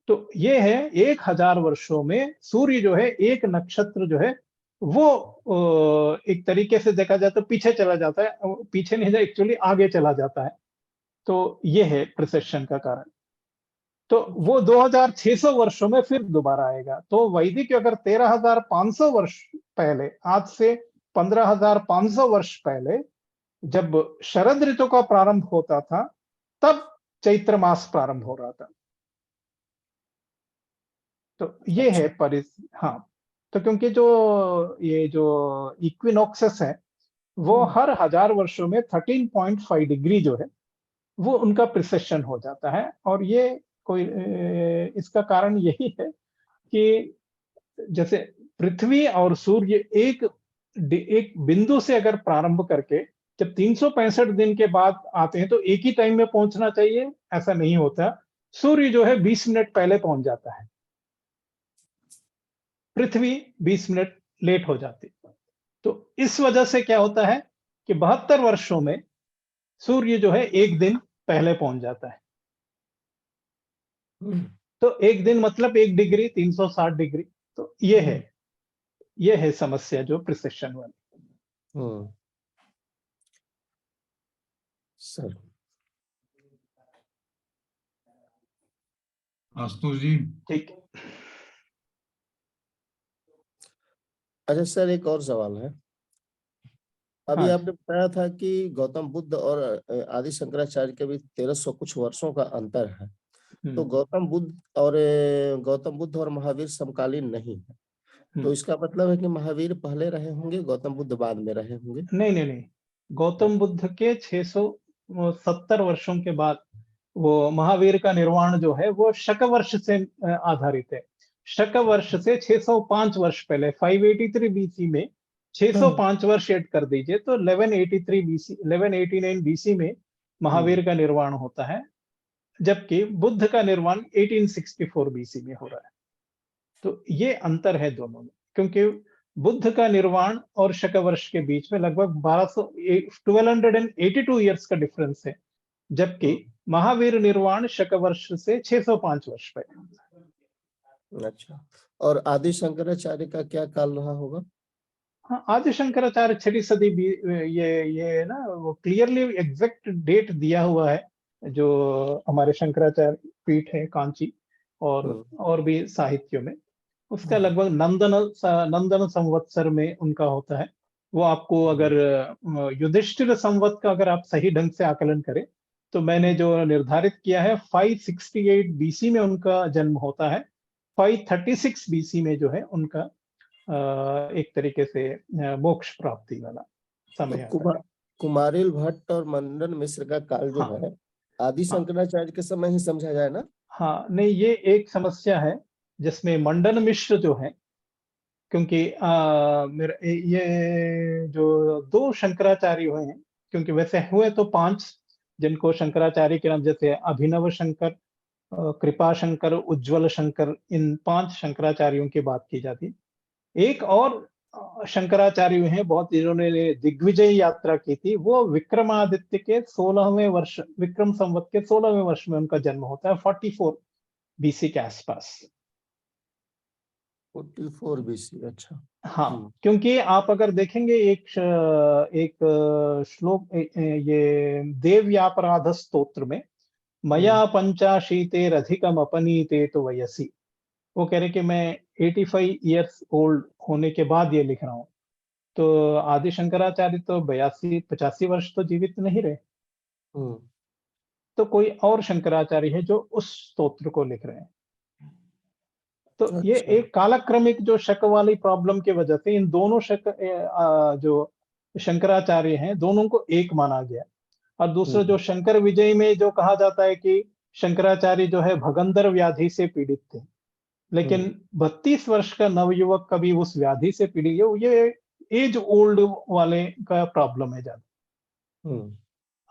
तो ये है 1000 वर्षों में सूर्य जो है एक नक्षत्र जो है वो एक तरीके से देखा जाए तो पीछे चला जाता है, पीछे नहीं, एक्चुअली आगे चला जाता है। तो ये है प्रिसेशन का कारण। तो वो 2600 वर्षों में फिर दोबारा आएगा। तो वैदिक अगर 13500 वर्ष पहले, आज से 15500 वर्ष पहले जब शरद ऋतु का प्रारंभ होता था, तब चैत्र मास प्रारंभ हो रहा था। तो ये है हाँ, तो क्योंकि ये जो इक्विनॉक्सेस है वो हर 1000 वर्षों में 13.5 डिग्री जो है वो उनका प्रिसेशन हो जाता है। और ये कोई इसका कारण यही है कि जैसे पृथ्वी और सूर्य एक बिंदु से अगर प्रारंभ करके जब 365 दिन के बाद आते हैं तो एक ही टाइम में पहुंचना चाहिए, ऐसा नहीं होता। सूर्य जो है 20 मिनट पहले पहुंच जाता है, पृथ्वी 20 मिनट लेट हो जाती है। तो इस वजह से क्या होता है कि 72 वर्षों में सूर्य जो है एक दिन पहले पहुंच जाता है। तो एक दिन मतलब 1 डिग्री 360 डिग्री। तो ये है समस्या जो प्रिसेशन वाली। सर आशुतोष जी, ठीक। अच्छा सर, एक और सवाल है। अभी हाँ। आपने बताया था कि गौतम बुद्ध और आदि शंकराचार्य के बीच 1300 कुछ वर्षों का अंतर है। तो गौतम बुद्ध और महावीर समकालीन नहीं है, तो इसका मतलब है कि महावीर पहले रहे होंगे, गौतम बुद्ध बाद में रहे होंगे? नहीं, गौतम बुद्ध के 670 वर्षों के बाद वो महावीर का निर्वाण जो है वो शक वर्ष से आधारित है। शक वर्ष से 605 वर्ष पहले 583 बीसी में 605 वर्ष ऐड कर दीजिए तो 1189 बीसी में महावीर का निर्वाण होता है, जबकि बुद्ध का निर्वाण 1864 बीसी में हो रहा है। तो ये अंतर है दोनों में, क्योंकि बुद्ध का निर्वाण और शक वर्ष के बीच में लगभग 1282 ईयर्स का डिफरेंस है, जबकि महावीर निर्वाण शक वर्ष से 605 वर्ष पहले। अच्छा, और आदि शंकराचार्य का क्या काल रहा होगा? हाँ, आदि शंकराचार्य 6वीं सदी भी ये ना वो क्लियरली एग्जैक्ट डेट दिया हुआ है, जो हमारे शंकराचार्य पीठ है कांची और भी साहित्यों में। उसका लगभग नंदन संवत्सर में उनका होता है। वो आपको अगर युधिष्ठिर संवत का अगर आप सही ढंग से आकलन करें तो मैंने जो निर्धारित किया है 568 बीसी में उनका जन्म होता है। 536 बीसी में जो है उनका एक तरीके से मोक्ष प्राप्ति वाला समय तो कुमारिल भट्ट और मंडन मिश्र का काल जो है आदि शंकराचार्य के समय ही समझा जाए ना? हाँ, नहीं, ये एक समस्या है जिसमें मंडन मिश्र जो है, क्योंकि ये जो 2 शंकराचार्य हुए हैं, क्योंकि वैसे हुए तो 5 जिनको शंकराचार्य के नाम, जैसे अभिनव शंकर, कृपा शंकर, उज्ज्वल शंकर, इन 5 शंकराचार्यों की बात की जाती। एक और शंकराचार्य हैं बहुत, जिन्होंने दिग्विजय यात्रा की थी, वो विक्रमादित्य के 16वें वर्ष, विक्रम संवत के 16वें वर्ष में उनका जन्म होता है, 44 बीसी के आसपास। 44 बीसी, अच्छा। हाँ, क्योंकि आप अगर देखेंगे एक श्लोक, ये देव्यापराध स्तोत्र में, मया पंचाशीतेरधिकम अपनीते तो वयसी, वो कह रहे कि मैं 85 ईयर्स ओल्ड होने के बाद ये लिख रहा हूँ। तो आदि शंकराचार्य तो 82-85 वर्ष तो जीवित नहीं रहे। हम्म, तो कोई और शंकराचार्य है जो उस स्तोत्र को लिख रहे हैं। तो ये अच्छा। एक कालक्रमिक जो शक वाली प्रॉब्लम की वजह से इन दोनों जो शंकराचार्य हैं दोनों को एक माना गया। और दूसरा जो शंकर विजय में जो कहा जाता है कि शंकराचार्य जो है भगंदर व्याधि से पीड़ित थे, लेकिन 32 वर्ष का नवयुवक कभी उस व्याधि से पीड़ित है, ये एज ओल्ड वाले का प्रॉब्लम है ज्यादा।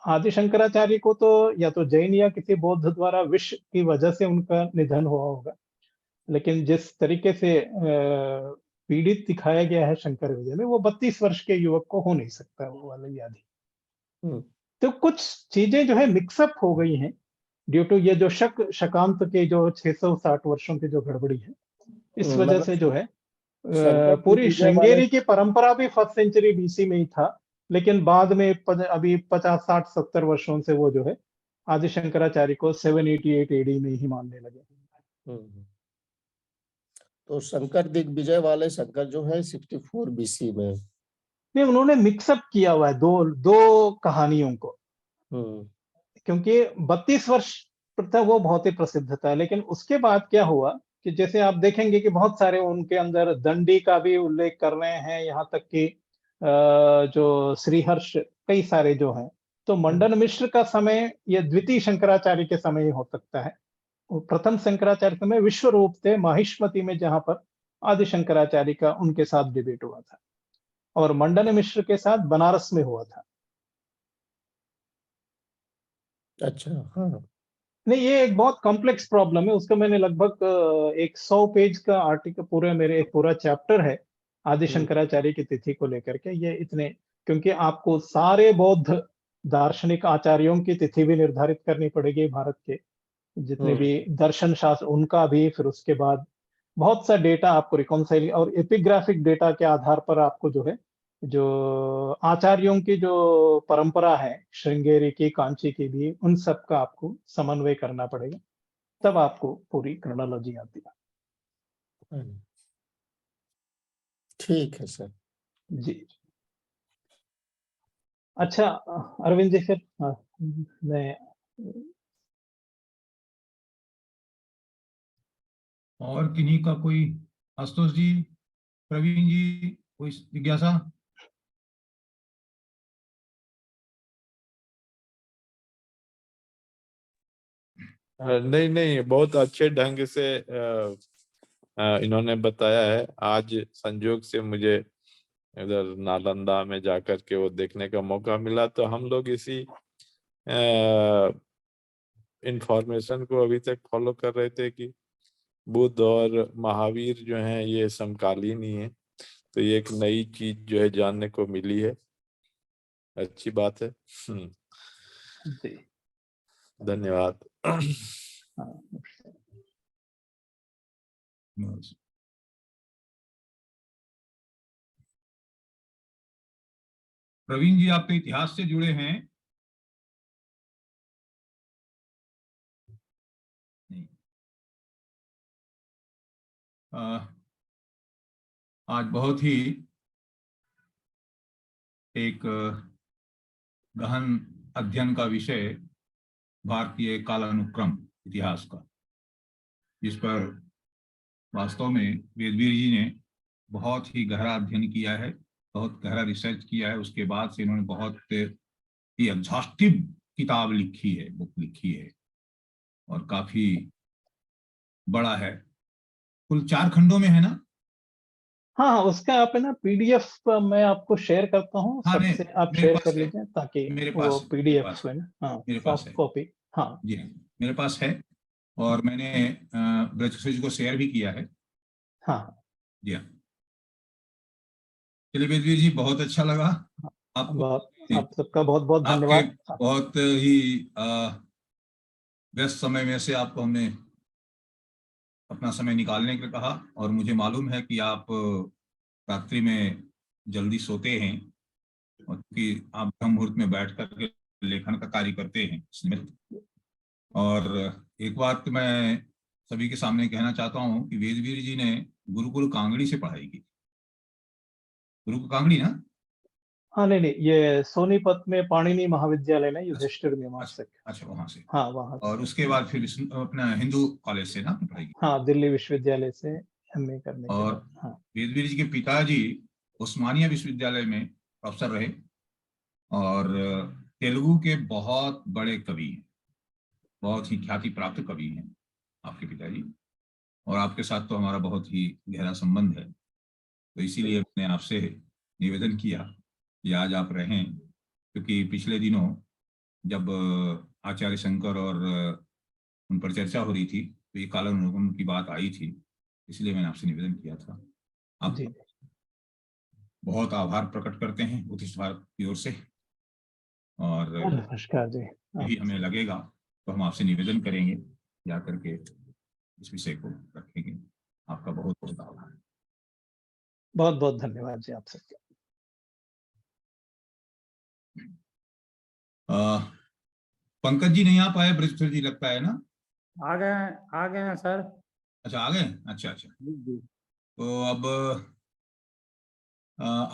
आदि शंकराचार्य को तो या तो जैन या किसी बौद्ध द्वारा विष की वजह से उनका निधन हुआ होगा, लेकिन जिस तरीके से पीड़ित दिखाया गया है शंकर विजय में, वो 32 वर्ष के युवक को हो नहीं सकता वो वाली व्याधि। तो कुछ चीजें जो है मिक्सअप हो गई हैं ड्यू टू ये जो शकांत के जो 660 वर्षों की जो गड़बड़ी है, इस वजह से जो है शंकर पूरी दिग्विजय वाले श्रृंगेरी की परंपरा भी 1st सेंचुरी बीसी में ही था, लेकिन बाद में अभी 50, 60, 70 वर्षों से वो जो है आदि शंकराचार्य को 788 एडी में ही मानने लगे। तो शंकर दिग्विजय वाले शंकर जो है 64 बीसी में। नहीं, उन्होंने मिक्सअप किया हुआ है दो कहानियों को, क्योंकि 32 वर्ष था वो बहुत ही प्रसिद्ध था। लेकिन उसके बाद क्या हुआ कि जैसे आप देखेंगे कि बहुत सारे उनके अंदर दंडी का भी उल्लेख कर रहे हैं, यहाँ तक कि जो श्रीहर्ष कई सारे जो हैं। तो मंडन मिश्र का समय ये द्वितीय शंकराचार्य के समय ही हो सकता है। प्रथम शंकराचार्य समय विश्व रूप थे माहिष्मति में, जहां पर आदि शंकराचार्य का उनके साथ डिबेट हुआ था, और मंडन मिश्र के साथ बनारस में हुआ था। अच्छा, हाँ। नहीं, ये एक बहुत कॉम्प्लेक्स प्रॉब्लम है। उसका मैंने लगभग एक 100 पेज का आर्टिकल एक पूरा चैप्टर है आदि शंकराचार्य की तिथि को लेकर के। ये इतने, क्योंकि आपको सारे बौद्ध दार्शनिक आचार्यों की तिथि भी निर्धारित करनी पड़ेगी, भारत के जितने भी दर्शन शास्त्र उनका भी, फिर उसके बाद बहुत सा डेटा आपको रिकॉन्साइल और एपिग्राफिक डेटा के आधार पर आपको जो है जो आचार्यों की जो परंपरा है श्रृंगेरी की, कांची की भी, उन सब का आपको समन्वय करना पड़ेगा, तब आपको पूरी क्रोनोलॉजी आती है। ठीक है सर जी। अच्छा अरविंद जी, फिर मैं और किन्हीं का कोई, आशुतोष जी, प्रवीण जी, कोई जिज्ञासा? नहीं नहीं, बहुत अच्छे ढंग से इन्होंने बताया है। आज संयोग से मुझे इधर नालंदा में जाकर के वो देखने का मौका मिला, तो हम लोग इसी इंफॉर्मेशन को अभी तक फॉलो कर रहे थे कि बुद्ध और महावीर जो हैं ये समकालीन ही हैं। तो ये एक नई चीज जो है जानने को मिली है, अच्छी बात है। धन्यवाद। प्रवीण जी, आप तो इतिहास से जुड़े हैं? नहीं। आज बहुत ही एक गहन अध्ययन का विषय भारतीय कालानुक्रम इतिहास का, जिस पर वास्तव में वेदवीर जी ने बहुत ही गहरा अध्ययन किया है, बहुत गहरा रिसर्च किया है। उसके बाद से इन्होंने बहुत ही एग्जॉस्टिव किताब लिखी है, बुक लिखी है, और काफी बड़ा है, कुल 4 खंडों में है ना? हाँ, उसका आप है ना पीडीएफ मैं आपको शेयर करता हूँ, हाँ, सबसे आप मेरे शेयर पास कर है, लीजिए ताकि मेरे वो पास पीडीएफ है ना, हाँ, मेरे पास सॉफ्ट है। कॉपी। हाँ जी हाँ, मेरे पास है, और मैंने ब्रजकिशोर जी को शेयर भी किया है। हाँ जी हाँ। चलिए वेदवीर जी, बहुत अच्छा लगा आपको, आप सबका बहुत बहुत आपके धन्यवाद। बहुत ही व्यस्त समय में से आपको हमने अपना समय निकालने के लिए कहा, और मुझे मालूम है कि आप रात्रि में जल्दी सोते हैं, और कि आप ब्रह्म मुहूर्त में बैठ करके लेखन का कार्य करते हैं इसमें। और एक बात मैं सभी के सामने कहना चाहता हूँ कि वेदवीर जी ने गुरुकुल कांगड़ी से पढ़ाई की। गुरुकुल कांगड़ी ना? हाँ नहीं, ये सोनीपत में पाणिनि महाविद्यालय में युधिष्ठिर मीमांसक। अच्छा, वहां से। हाँ, वहां से। और उसके बाद फिर अपना हिंदू कॉलेज से ना पढ़ाई की? हाँ, दिल्ली विश्वविद्यालय से एमए करने के और बाद। हाँ, वेदवीर जी के पिताजी उस्मानिया विश्वविद्यालय में प्रोफेसर रहे और तेलुगु के बहुत बड़े कवि हैं, बहुत ही ख्याति प्राप्त कवि हैं आपके पिताजी। और आपके साथ तो हमारा बहुत ही गहरा संबंध है, तो इसीलिए मैंने आपसे निवेदन किया कि आज आप रहें, क्योंकि पिछले दिनों जब आचार्य शंकर और उन पर चर्चा हो रही थी तो ये कालानुक्रम की बात आई थी, इसलिए मैंने आपसे निवेदन किया था। आप जी। बहुत आभार प्रकट करते हैं उत्कृष्ट भारत की ओर से, और नमस्कार जी। यही हमें लगेगा तो हम आपसे निवेदन करेंगे, जा करके इस विषय को रखेंगे। आपका बहुत बहुत आभार। बहुत बहुत धन्यवाद जी आप सबका। पंकज जी नहीं आ पाए, बृहस्पति जी लगता है ना? आ गए हैं सर। अच्छा, आ गए। अच्छा अच्छा, जी। तो अब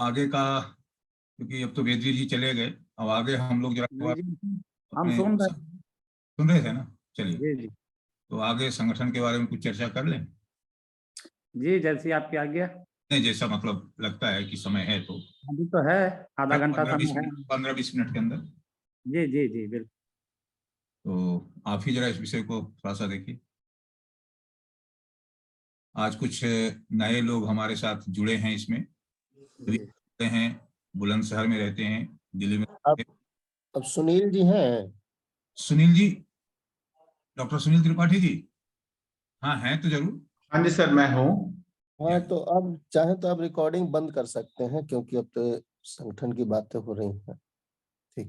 आगे का, क्योंकि अब तो वेदवीर जी चले गए, अब आगे हम लोग जरा जी, हम अपने सुन रहे थे ना? चलिए, जी जी तो आगे संगठन के बारे में कुछ चर्चा कर लें। जी, जैसी आपकी आज्ञा। नहीं, जैसा मतलब लगता है कि समय है तो अभी तो है, आधा घंटा समय है। 15-20 मिनट के अंदर। जी जी जी बिल्कुल। तो आप ही जरा इस विषय को थोड़ा सा देखिए। आज कुछ नए लोग हमारे साथ जुड़े हैं इसमें, रहते हैं बुलंदशहर में, रहते हैं दिल्ली में। अब सुनील जी हैं? सुनील जी, डॉक्टर सुनील त्रिपाठी जी? हाँ, हैं तो जरूर। हाँ जी सर, मैं हूँ। हाँ, तो अब चाहे तो आप रिकॉर्डिंग बंद कर सकते हैं, क्योंकि अब तो संगठन की बातें हो रही हैं।